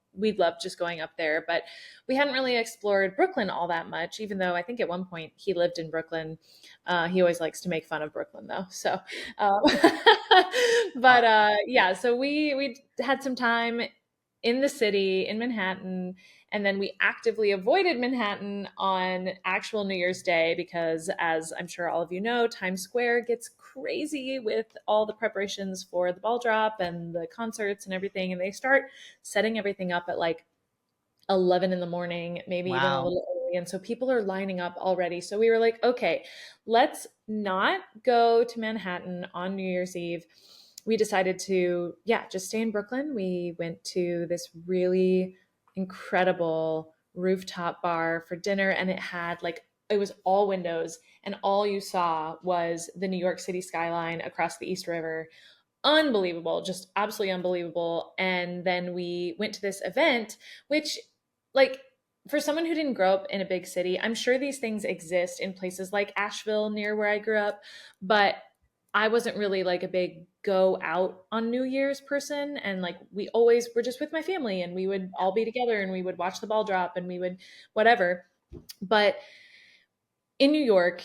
just going up there, but we hadn't really explored Brooklyn all that much, even though I think at one point he lived in Brooklyn. He always likes to make fun of Brooklyn though. So, um, but yeah, so we had some time in the city in Manhattan, and then we actively avoided Manhattan on actual New Year's Day because, as I'm sure all of you know, Times Square gets crazy with all the preparations for the ball drop and the concerts and everything. And they start setting everything up at like 11 in the morning, maybe even a Wow. little early. And so people are lining up already. So we were like, okay, let's not go to Manhattan on New Year's Eve. We decided to, yeah, just stay in Brooklyn. We went to this really incredible rooftop bar for dinner, and it was all windows, and all you saw was the New York City skyline across the East River. Unbelievable, just absolutely unbelievable. And then we went to this event, which, like, for someone who didn't grow up in a big city, I'm sure these things exist in places like Asheville, near where I grew up, but I wasn't really like a big go out on New Year's person. And like, we always were just with my family and we would all be together and we would watch the ball drop and we would whatever. But in New York,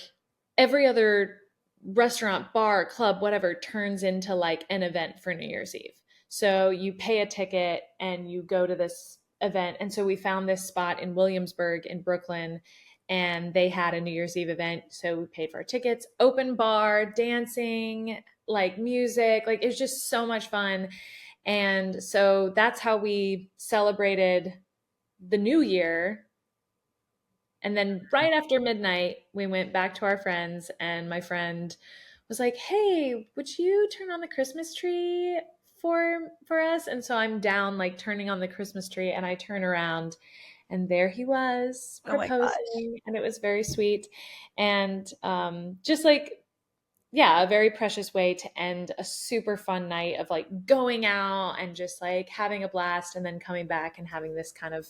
every other restaurant, bar, club, whatever turns into like an event for New Year's Eve. So you pay a ticket and you go to this event. And so we found this spot in Williamsburg in Brooklyn, and they had a New Year's Eve event. So we paid for our tickets, open bar, dancing, like music, like it was just so much fun. And so that's how we celebrated the new year. And then right after midnight, we went back to our friends, and my friend was like, "Hey, would you turn on the Christmas tree for us?" And so I'm down like turning on the Christmas tree, and I turn around and there he was Oh my gosh. proposing, and it was very sweet. And just like, yeah, a very precious way to end a super fun night of like going out and just like having a blast and then coming back and having this kind of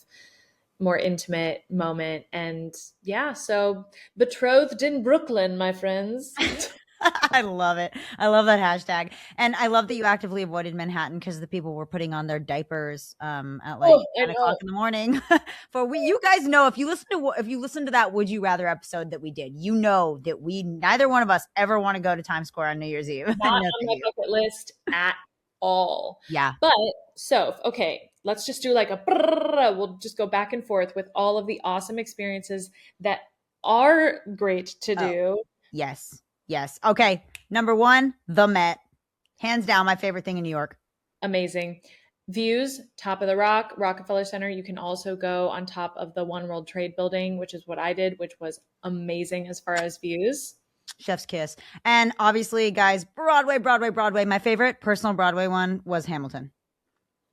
more intimate moment. And yeah, so betrothed in Brooklyn, my friends. I love it. I love that hashtag. And I love that you actively avoided Manhattan because the people were putting on their diapers at like Oh, I 9 o'clock know. in the morning. You guys know if you listen to that Would You Rather episode that we did, you know that we neither one of us ever want to go to Times Square on New Year's Eve. No, Not on thank my you. bucket list at all. Yeah. But so, okay, let's just do like a brrrr. We'll just go back and forth with all of the awesome experiences that are great to Oh, do. Yes. Yes. Okay. Number one, the Met. Hands down, my favorite thing in New York. Amazing. Views, top of the rock, Rockefeller Center. You can also go on top of the One World Trade Building, which is what I did, which was amazing as far as views. Chef's kiss. And obviously, guys, Broadway, Broadway, Broadway. My favorite personal Broadway one was Hamilton.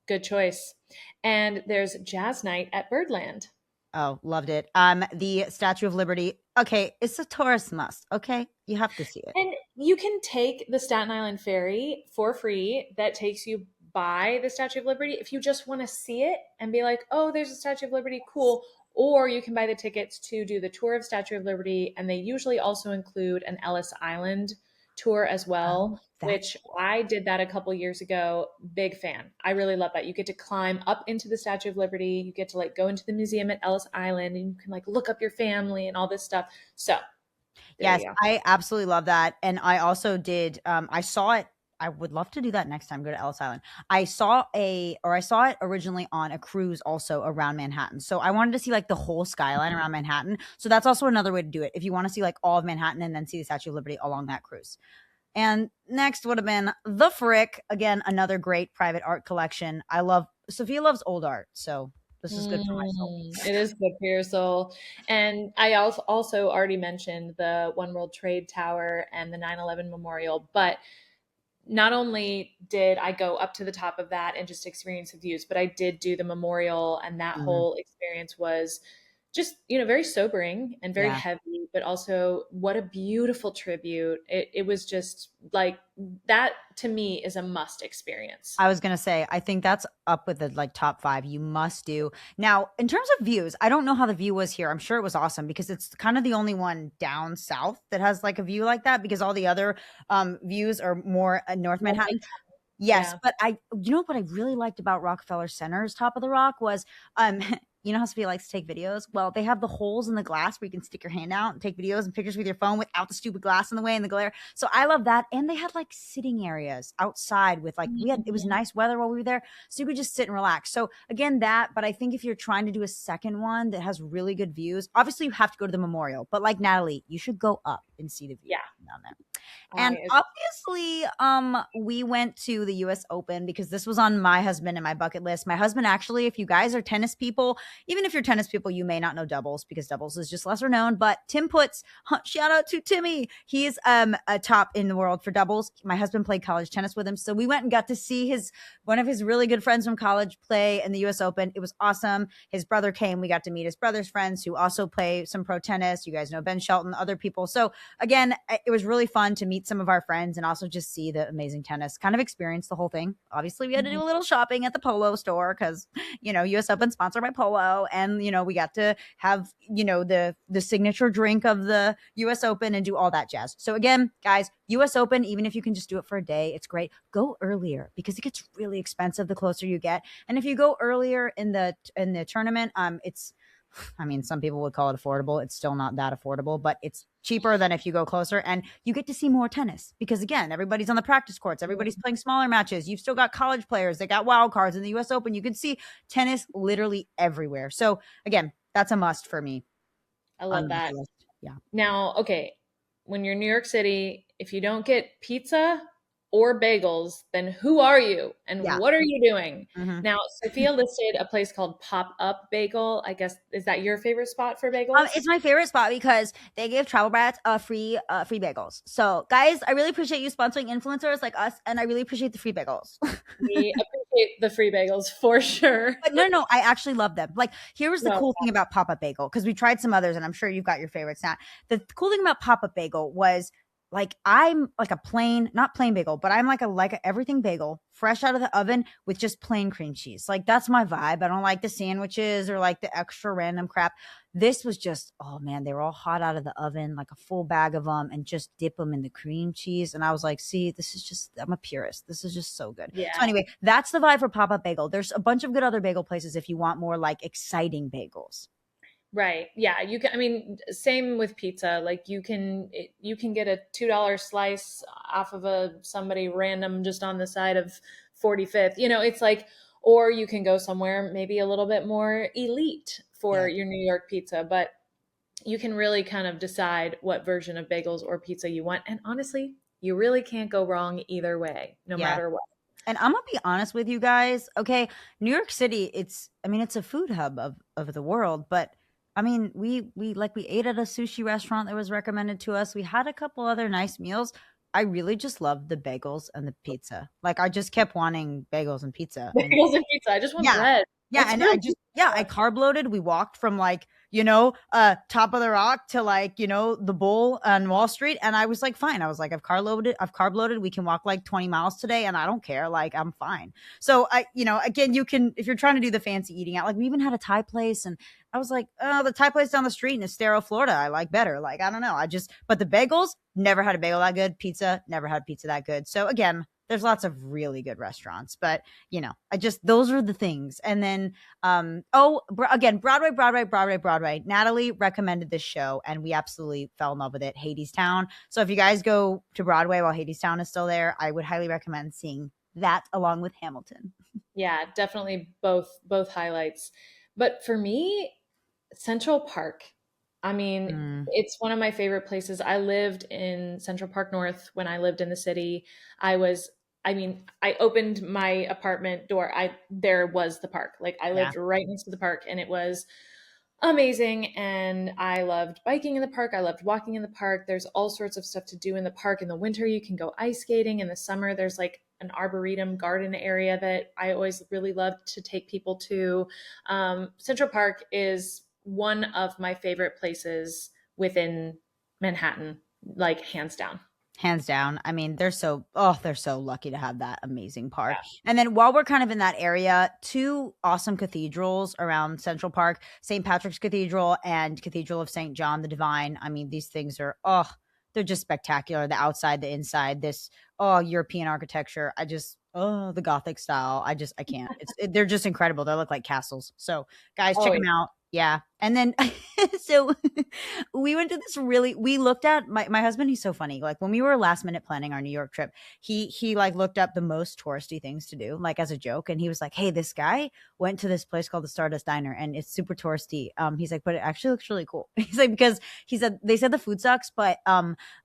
Good choice. And there's Jazz Night at Birdland. Oh, loved it. The Statue of Liberty. Okay, it's a tourist must. Okay, you have to see it. And you can take the Staten Island ferry for free that takes you by the Statue of Liberty if you just want to see it and be like, oh, there's a Statue of Liberty, cool. Or you can buy the tickets to do the tour of Statue of Liberty. And they usually also include an Ellis Island tour as well, Oh, that's which I did that a couple years ago. Big fan. I really love that. You get to climb up into the Statue of Liberty. You get to like go into the museum at Ellis Island and you can like look up your family and all this stuff. So there yes, you go. I absolutely love that. And I also did. I saw it. I would love to do that next time. Go to Ellis Island. I saw it originally on a cruise also around Manhattan. So I wanted to see like the whole skyline around Manhattan. So that's also another way to do it if you want to see like all of Manhattan and then see the Statue of Liberty along that cruise. And next would have been the Frick. Again, another great private art collection. Sophia loves old art, so this is good for my soul. It is good for your soul. And I also already mentioned the One World Trade Tower and the 9/11 Memorial, but not only did I go up to the top of that and just experience the views, but I did do the memorial, and that Mhm. whole experience was just, very sobering and very Yeah. heavy, but also what a beautiful tribute. It was just like that to me is a must experience. I was gonna say, I think that's up with the like top 5 you must do. Now, in terms of views, I don't know how the view was here. I'm sure it was awesome because it's kind of the only one down south that has like a view like that because all the other views are more North More Manhattan. midtown. Yes, Yeah. but you know what I really liked about Rockefeller Center's Top of the Rock was, you know how Sophia likes to take videos? Well, they have the holes in the glass where you can stick your hand out and take videos and pictures with your phone without the stupid glass in the way and the glare. So I love that. And they had like sitting areas outside with like it was Mhm. nice weather while we were there, so you could just sit and relax. So again, that, but I think if you're trying to do a second one that has really good views, obviously you have to go to the memorial. But like Natalie, you should go up and see the view Yeah. down there. And I obviously, we went to the US Open because this was on my husband and my bucket list. My husband, actually, if you guys are tennis people, even if you're tennis people, you may not know doubles because doubles is just lesser known. But Tim Puts, shout out to Timmy. He's a top in the world for doubles. My husband played college tennis with him. So we went and got to see one of his really good friends from college play in the US Open. It was awesome. His brother came. We got to meet his brother's friends who also play some pro tennis. You guys know Ben Shelton, other people. So again, it was really fun to meet some of our friends and also just see the amazing tennis, kind of experience the whole thing. Obviously, we had to do Mhm. a little shopping at the Polo store because, US Open sponsored by Polo. And, we got to have, the signature drink of the US Open and do all that jazz. So again, guys, US Open, even if you can just do it for a day, it's great. Go earlier because it gets really expensive the closer you get. And if you go earlier in the tournament, some people would call it affordable. It's still not that affordable, but it's cheaper than if you go closer and you get to see more tennis because again, everybody's on the practice courts. Everybody's playing smaller matches. You've still got college players. They got wild cards in the US Open. You can see tennis literally everywhere. So again, that's a must for me I on love the that. bucket list. Yeah. Now, okay, when you're in New York City, if you don't get pizza or bagels, then who are you and Yeah. what are you doing? Mhm. Now, Sophia listed a place called Pop Up Bagel. I guess, is that your favorite spot for It's bagels? my favorite spot because they give Travel Brats free bagels. So, guys, I really appreciate you sponsoring influencers like us, and I really appreciate the free bagels. We appreciate the free bagels for sure. But no, I actually love them. Like, here was the No. cool thing about Pop Up Bagel because we tried some others, and I'm sure you've got your favorites now. The cool thing about Pop Up Bagel was like I'm like a plain, not plain bagel, but I'm like a everything bagel, fresh out of the oven with just plain cream cheese. Like that's my vibe. I don't like the sandwiches or like the extra random crap. This was just, oh man, they were all hot out of the oven, like a full bag of them, and just dip them in the cream cheese. And I was like, see, this is just, I'm a purist. This is just so good. So Yeah. anyway, that's the vibe for Pop Up Bagel. There's a bunch of good other bagel places if you want more like exciting bagels. Right. Yeah, you can, I mean, same with pizza. Like you can get a $2 slice off of a somebody random just on the side of 45th. It's like, or you can go somewhere maybe a little bit more elite for Yeah. your New York pizza. But you can really kind of decide what version of bagels or pizza you want. And honestly, you really can't go wrong either way, no Yeah. matter what. And I'm gonna be honest with you guys. Okay, New York City, I mean, it's a food hub of the world, but I mean, we ate at a sushi restaurant that was recommended to us. We had a couple other nice meals. I really just loved the bagels and the pizza. Like I just kept wanting bagels and pizza. And Bagels and pizza. I just want yeah. bread. Yeah, That's and really I just yeah, I carb loaded. We walked from like, top of the rock to like, the bull on Wall Street. And I was like, fine. I was like, I've carb loaded. We can walk like 20 miles today and I don't care. Like, I'm fine. So again, you can, if you're trying to do the fancy eating out, like we even had a Thai place and I was like, oh, the Thai place down the street in Estero, Florida, I like better. Like, I don't know. But the bagels, never had a bagel that good. Pizza, never had pizza that good. So again, there's lots of really good restaurants, but those are the things. And then again, Broadway. Natalie recommended this show and we absolutely fell in love with it. Hadestown. So if you guys go to Broadway while Hadestown is still there, I would highly recommend seeing that along with Hamilton. Yeah, definitely both highlights. But for me, Central Park. I mean, Mm, it's one of my favorite places. I lived in Central Park North when I lived in the city. I was I mean, I opened my apartment door. I There was the park. Like I yeah. lived right next to the park and it was amazing. And I loved biking in the park. I loved walking in the park. There's all sorts of stuff to do in the park. In the winter, you can go ice skating. In the summer, there's like an arboretum garden area that I always really loved to take people to. Central Park is one of my favorite places within Manhattan, like hands down. Hands down. I mean, they're so lucky to have that amazing park. And then while we're kind of in that area, two awesome cathedrals around Central Park, St. Patrick's Cathedral and Cathedral of St. John the Divine. I mean, these things are they're just spectacular. The outside, the inside, this European architecture. The Gothic style. I can't. They're just incredible. They look like castles. So, guys, check Oh, them out. Yeah. And then so we went to we looked at my husband, he's so funny. Like when we were last minute planning our New York trip, he like looked up the most touristy things to do, like as a joke. And he was like, hey, this guy went to this place called the Stardust Diner and it's super touristy. He's like, but it actually looks really cool. He's like, because they said the food sucks, but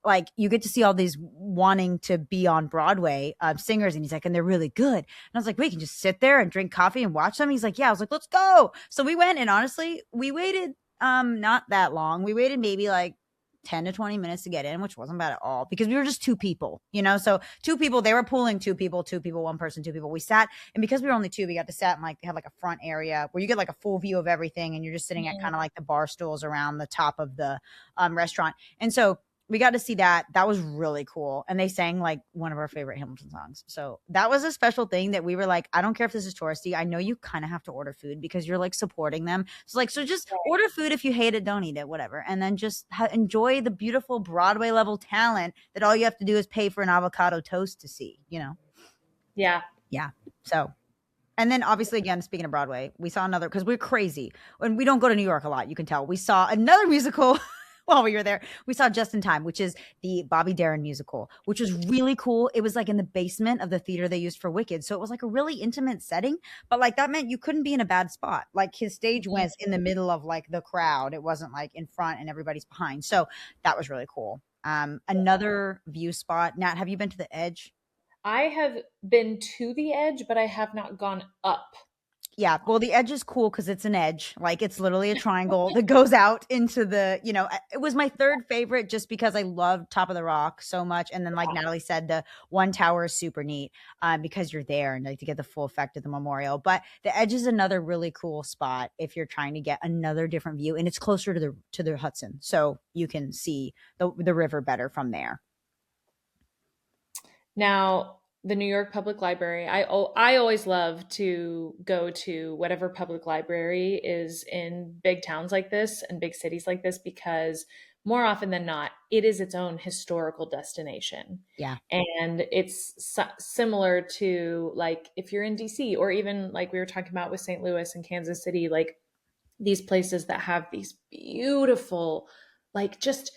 like you get to see all these wanting to be on Broadway singers, and he's like, and they're really good. And I was like, we can just sit there and drink coffee and watch them. He's like, yeah. I was like, let's go. So we went, and honestly, we waited not that long. We waited maybe like 10 to 20 minutes to get in, which wasn't bad at all because we were just two people, So two people, they were pooling two people, one person, two people. We sat, and because we were only two, we got to sit in like, they had like a front area where you get like a full view of everything and you're just sitting at kind of like the bar stools around the top of the restaurant. And so we got to see that. That was really cool. And they sang like one of our favorite Hamilton songs. So that was a special thing that we were like, I don't care if this is touristy. I know you kind of have to order food because you're like supporting them. So just order food. If you hate it, don't eat it, whatever. And then just enjoy the beautiful Broadway level talent that all you have to do is pay for an avocado toast to see. yeah. Yeah. So, and then obviously, again, speaking of Broadway, we saw another, because we're crazy and we don't go to New York a lot. You can tell. We saw another musical while we were there. We saw Just in Time, which is the Bobby Darin musical, which was really cool. It was like in the basement of the theater they used for Wicked. So it was like a really intimate setting, but like that meant you couldn't be in a bad spot. Like his stage was in the middle of like the crowd. It wasn't like in front and everybody's behind. So that was really cool. Another view spot. Nat, have you been to the Edge? I have been to the edge, but I have not gone up. Yeah, well, the edge is cool because it's an edge. Like it's literally a triangle that goes out into it was my third favorite just because I love Top of the Rock so much. And then, like Natalie said, the one tower is super neat because you're there and like to get the full effect of the memorial. But the edge is another really cool spot if you're trying to get another different view, and it's closer to the Hudson, so you can see the river better from there. Now, the New York Public Library, I always love to go to whatever public library is in big towns like this and big cities like this because more often than not, it is its own historical destination. Yeah. And it's similar to like if you're in DC or even like we were talking about with St. Louis and Kansas City, like these places that have these beautiful, like just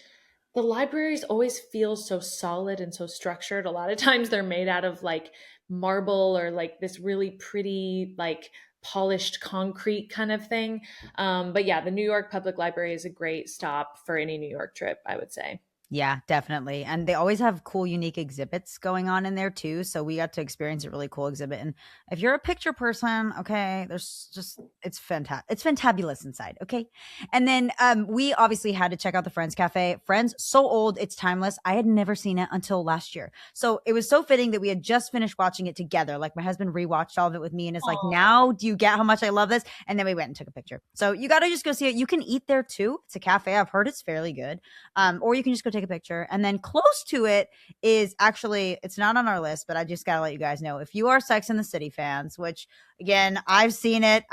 the libraries always feel so solid and so structured. A lot of times they're made out of like marble or like this really pretty, like polished concrete kind of thing. But yeah, the New York Public Library is a great stop for any New York trip, I would say. Yeah, definitely. And they always have cool, unique exhibits going on in there too. So we got to experience a really cool exhibit. And if you're a picture person, okay, there's just it's fantabulous inside. Okay. And then we obviously had to check out the Friends Cafe. Friends, so old, it's timeless. I had never seen it until last year. So it was so fitting that we had just finished watching it together. Like my husband rewatched all of it with me and is like, Aw. now do you get how much I love this? And then we went and took a picture. So you gotta just go see it. You can eat there too. It's a cafe. I've heard it's fairly good. Or you can just go take a picture. And then close to it is actually, it's not on our list, but I just got to let you guys know if you are Sex and the City fans, which again, I've seen it.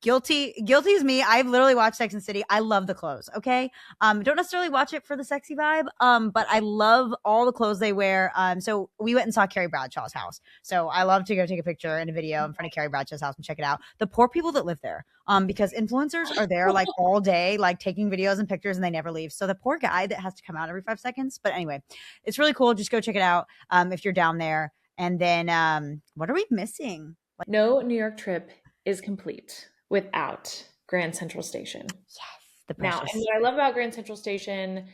Guilty is me. I've literally watched Sex and the City. I love the clothes. Okay. Don't necessarily watch it for the sexy vibe. But I love all the clothes they wear. So we went and saw Carrie Bradshaw's house. So I love to go take a picture and a video in front of Carrie Bradshaw's house and check it out. The poor people that live there, because influencers are there like all day, like taking videos and pictures and they never leave. So the poor guy that has to come out every 5 seconds. But anyway, it's really cool. Just go check it out if you're down there. And then what are we missing? Like, No New York trip is complete without Grand Central Station. yes, the Now, and precious. what I love about Grand Central Station,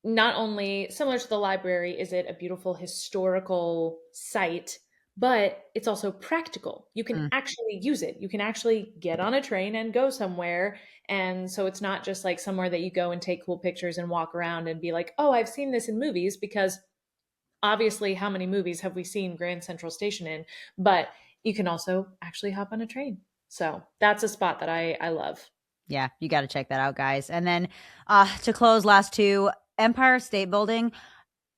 not only similar to the library, is it a beautiful historical site, but it's also practical. You can Mm, actually use it. You can actually get on a train and go somewhere. And so it's not just like somewhere that you go and take cool pictures and walk around and be like, oh, I've seen this in movies, because obviously, how many movies have we seen Grand Central Station in? But you can also actually hop on a train. So that's a spot that I love. yeah, you got to check that out, guys. And then to close, last two, Empire State Building.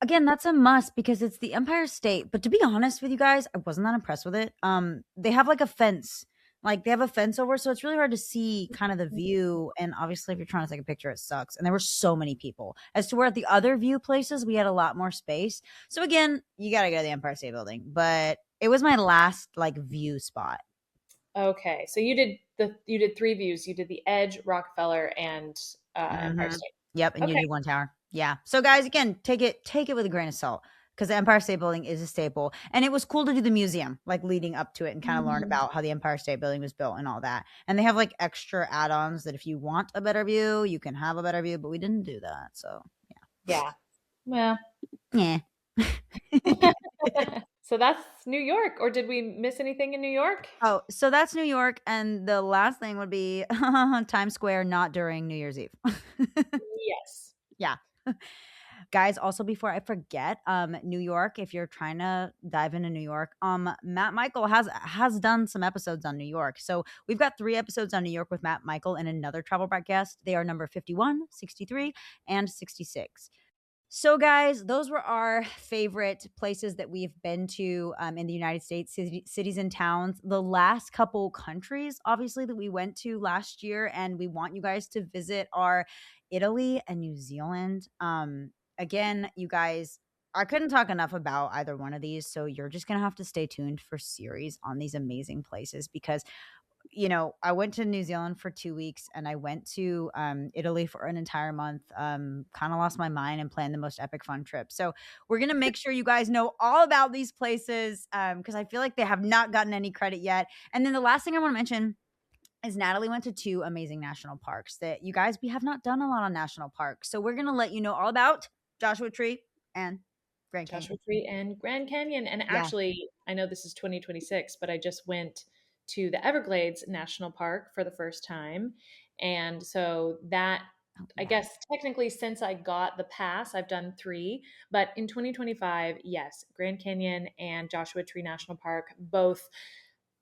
Again, that's a must because it's the Empire State. But to be honest with you guys, I wasn't that impressed with it. They have like a fence. Like they have a fence over, so it's really hard to see kind of the view. And obviously, if you're trying to take a picture, it sucks. And there were so many people. As to where at the other view places, we had a lot more space. So again, you gotta go to the Empire State Building. But it was my last like view spot. Okay, so you did three views. You did the Edge, Rockefeller, and Empire Mhm. State. Yep, and you Okay, did one tower. Yeah. So guys, again, take it with a grain of salt because the Empire State Building is a staple. And it was cool to do the museum, like leading up to it and kind of learn Mhm. about how the Empire State Building was built and all that. And they have like extra add-ons that if you want a better view, you can have a better view, but we didn't do that. So Yeah. Well, yeah. so that's New York. Or did we miss anything in New York? Oh, so that's New York. And the last thing would be Times Square, not during New Year's Eve. Yes. Yeah. Guys, also before I forget, New York, if you're trying to dive into New York, Matt Michael has done some episodes on New York. So we've got 3 episodes on New York with Matt Michael and another Travel Brats guest. They are number 51, 63, and 66. So, guys, those were our favorite places that we've been to in the United States, cities and towns. The last couple countries, obviously, that we went to last year, and we want you guys to visit are Italy and New Zealand. Again, you guys, I couldn't talk enough about either one of these. So, you're just going to have to stay tuned for series on these amazing places because I went to New Zealand for 2 weeks and I went to Italy for an entire month. Kind of lost my mind and planned the most epic fun trip. So we're gonna make sure you guys know all about these places because I feel like they have not gotten any credit yet. And then the last thing I want to mention is Natalie went to 2 amazing national parks that you guys we have not done a lot on national parks. So we're gonna let you know all about Joshua Tree and Grand Joshua Canyon. Tree and Grand Canyon. And Yeah. actually, I know this is 2026, but I just went to the Everglades National Park for the first time. And so that, Oh I yeah. guess technically since I got the pass, I've done three. But in 2025, yes, Grand Canyon and Joshua Tree National Park, both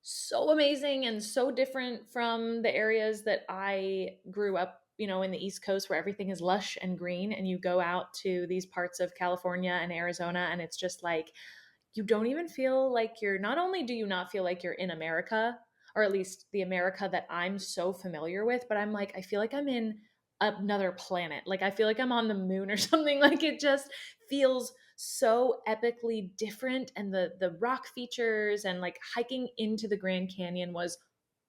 so amazing and so different from the areas that I grew up, in the East Coast where everything is lush and green. And you go out to these parts of California and Arizona, and it's just like you don't even feel like not only do you not feel like you're in America, or at least the America that I'm so familiar with, but I'm like, I feel like I'm in another planet. Like I feel like I'm on the moon or something. Like it just feels so epically different. And the rock features and like hiking into the Grand Canyon was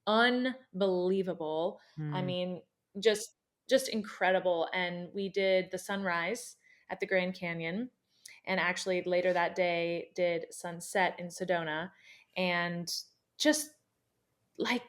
unbelievable. I Hmm. mean, just incredible. And we did the sunrise at the Grand Canyon, and actually later that day did sunset in Sedona, and just like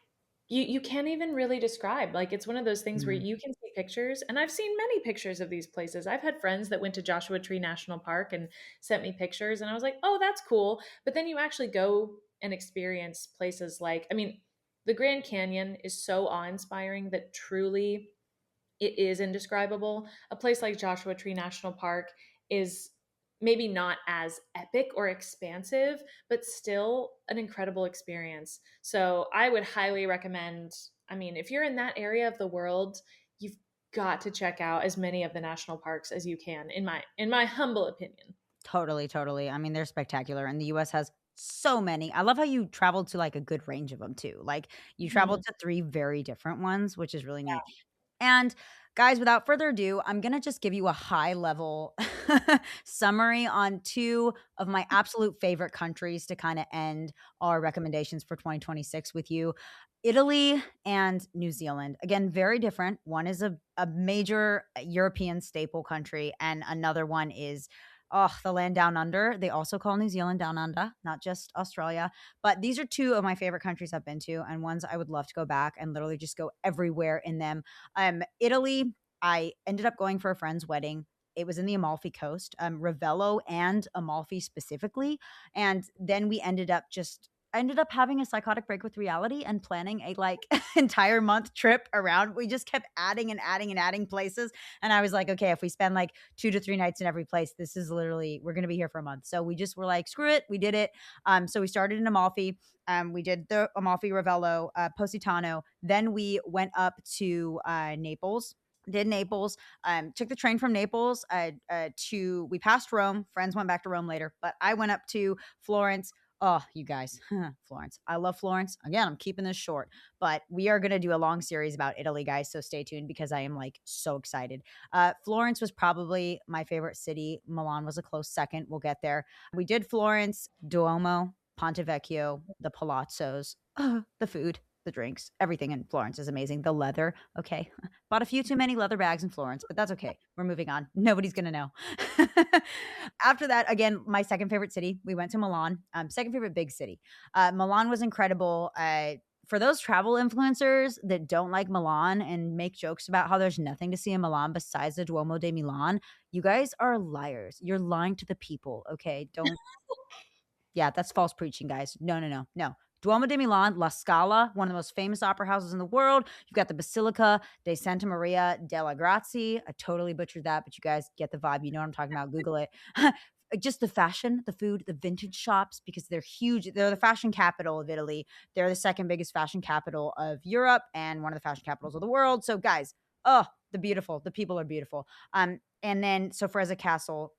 you can't even really describe. Like it's one of those things where Mm. you can see pictures, and I've seen many pictures of these places. I've had friends that went to Joshua Tree National Park and sent me pictures, and I was like, "Oh, that's cool." But then you actually go and experience places like, I mean, the Grand Canyon is so awe-inspiring that truly it is indescribable. A place like Joshua Tree National Park is maybe not as epic or expansive, but still an incredible experience. So I would highly recommend, I mean, if you're in that area of the world, you've got to check out as many of the national parks as you can, in my humble opinion. Totally, totally. I mean, they're spectacular, and the US has so many. I love how you traveled to, like, a good range of them too. Like, you traveled Mhm. to 3 very different ones, which is really neat. And guys, without further ado, I'm going to just give you a high level summary on 2 of my absolute favorite countries to kind of end our recommendations for 2026 with you. Italy and New Zealand. Again, very different. One is a major European staple country, and another one is the land down under. They also call New Zealand down under, not just Australia. But these are 2 of my favorite countries I've been to, and ones I would love to go back and literally just go everywhere in them. Italy, I ended up going for a friend's wedding. It was in the Amalfi Coast, Ravello and Amalfi specifically. And then I ended up having a psychotic break with reality and planning a like entire month trip around. We just kept adding and adding and adding places. And I was like, okay, if we spend like 2 to 3 nights in every place, this is literally, we're going to be here for a month. So we just were like, screw it. We did it. So we started in Amalfi. We did the Amalfi Ravello, Positano. Then we went up to Naples. Did Naples, took the train from Naples we passed Rome. Friends went back to Rome later, but I went up to Florence. Oh, you guys, Florence. I love Florence. Again, I'm keeping this short, but we are going to do a long series about Italy, guys. So stay tuned because I am like so excited. Florence was probably my favorite city. Milan was a close second. We'll get there. We did Florence, Duomo, Ponte Vecchio, the palazzos, the food, the drinks, everything in Florence is amazing. The leather, okay. Bought a few too many leather bags in Florence, but that's okay. We're moving on. Nobody's going to know. After that, again, my second favorite city, we went to Milan. Second favorite big city. Milan was incredible. For those travel influencers that don't like Milan and make jokes about how there's nothing to see in Milan besides the Duomo de Milan, you guys are liars. You're lying to the people, okay? Don't Yeah, that's false preaching, guys. No, no, no, no. Duomo de Milan, La Scala, one of the most famous opera houses in the world. You've got the Basilica de Santa Maria della Grazie. I totally butchered that, but you guys get the vibe. You know what I'm talking about. Google it. Just the fashion, the food, the vintage shops, because they're huge. They're the fashion capital of Italy. They're the second biggest fashion capital of Europe and one of the fashion capitals of the world. So, guys, the people are beautiful. And then Sofresa Castle,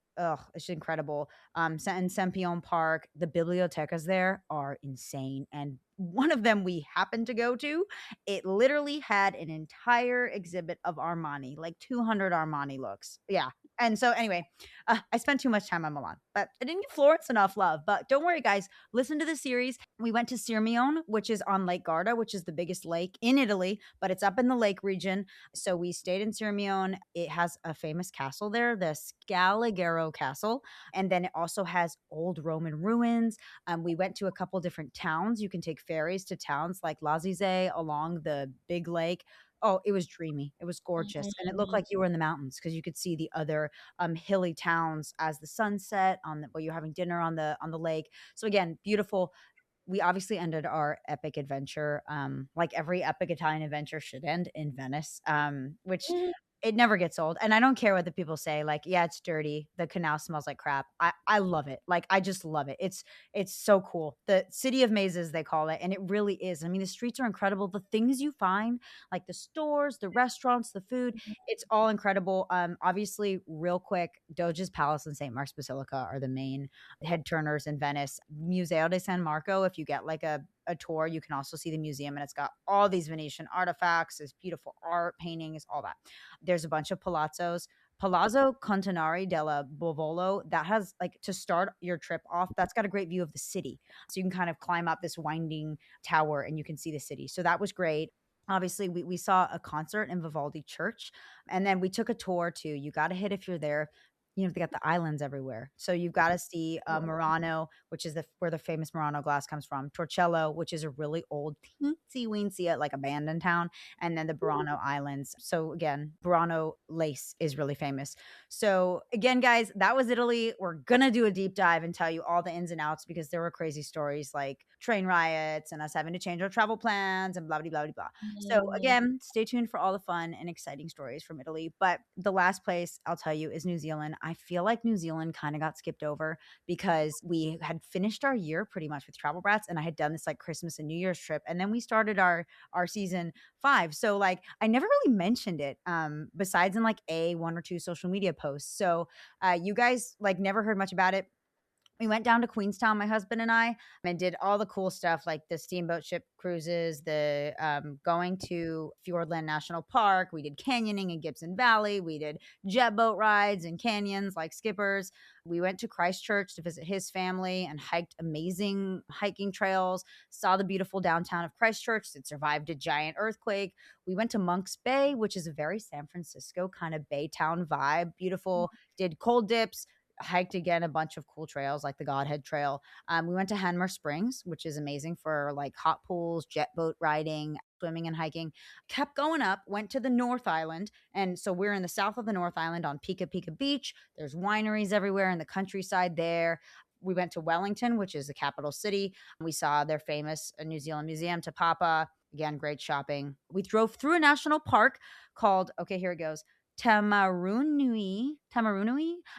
it's incredible. In Sempion Park, the bibliotecas there are insane. And one of them we happened to go to, it literally had an entire exhibit of Armani, like 200 Armani looks. Yeah. And so, anyway, I spent too much time on Milan, but I didn't give Florence enough love. But don't worry, guys. Listen to the series. We went to Sirmione, which is on Lake Garda, which is the biggest lake in Italy, but it's up in the lake region. So we stayed in Sirmione. It has a famous castle there, the Scaligero Castle. And then it also has old Roman ruins. We went to a couple different towns. You can take ferries to towns like Lazize along the big lake. Oh, it was dreamy. It was gorgeous. And it looked Mhm. like you were in the mountains because you could see the other hilly towns as the sun set while you're having dinner on the lake. So again, beautiful. We obviously ended our epic adventure, like every epic Italian adventure should end in Venice, which it never gets old. And I don't care what the people say. Like, yeah, it's dirty. The canal smells like crap. I love it. Like, I just love it. It's so cool. The city of mazes, they call it, and it really is. I mean, the streets are incredible. The things you find, like the stores, the restaurants, the food, it's all incredible. Obviously, real quick, Doge's Palace and St. Mark's Basilica are the main head turners in Venice. Museo di San Marco, if you get like a tour, you can also see the museum, and it's got all these Venetian artifacts, this beautiful art, paintings, all that. There's a bunch of palazzos. Palazzo Contenari della Bovolo, that has like to start your trip off, that's got a great view of the city. So you can kind of climb up this winding tower and you can see the city. So that was great. Obviously, we saw a concert in Vivaldi Church, and then we took a tour too. You got to hit if you're there. they got the islands everywhere. So you've got to see Oh. Murano, which is where the famous Murano glass comes from. Torcello, which is a really old teensy weensy like abandoned town, and then the Burano Islands. So again, Burano lace is really famous. So again, guys, that was Italy. We're gonna do a deep dive and tell you all the ins and outs because there were crazy stories like train riots and us having to change our travel plans and blah blah blah blah blah. So Mm. again, stay tuned for all the fun and exciting stories from Italy. But the last place I'll tell you is New Zealand. I feel like New Zealand kind of got skipped over because we had finished our year pretty much with Travel Brats, and I had done this like Christmas and New Year's trip, and then we started our season 5. So like I never really mentioned it besides in like a one or two social media posts. So you guys like never heard much about it. We went down to Queenstown, my husband and I, and did all the cool stuff like the steamboat ship cruises, the going to Fiordland National Park. We did canyoning in Gibson Valley. We did jet boat rides and canyons like Skippers. We went to Christchurch to visit his family and hiked amazing hiking trails. Saw the beautiful downtown of Christchurch that survived a giant earthquake. We went to Monk's Bay, which is a very San Francisco kind of Baytown vibe. Beautiful. Did cold dips, hiked again a bunch of cool trails like the Godhead Trail. We went to Hanmer Springs, which is amazing for like hot pools, jet boat riding, swimming and hiking. Kept going up, went to the North Island. And so we're in the south of the North Island on Pika Pika Beach. There's wineries everywhere in the countryside there. We went to Wellington, which is the capital city. We saw their famous New Zealand museum, Te Papa. Again, great shopping. We drove through a national park called, okay, here it goes, Tamarunui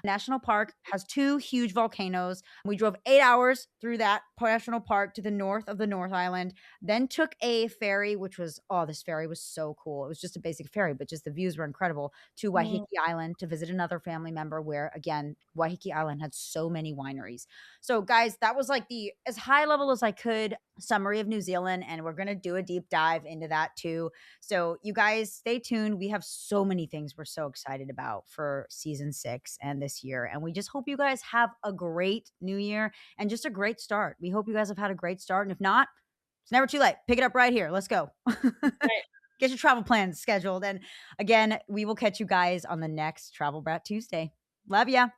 National Park has 2 huge volcanoes. We drove 8 hours through that national park to the north of the North Island, then took a ferry, which was, oh, this ferry was so cool. It was just a basic ferry, but just the views were incredible, to Mm. Waiheke Island to visit another family member where, again, Waiheke Island had so many wineries. So, guys, that was like the as high level as I could summary of New Zealand, and we're going to do a deep dive into that too. So, you guys stay tuned. We have so many things we're so excited about for season 6 and this year. And we just hope you guys have a great new year and just a great start. We hope you guys have had a great start. And if not, it's never too late. Pick it up right here. Let's go. Right. Get your travel plans scheduled. And again, we will catch you guys on the next Travel Brat Tuesday. Love ya.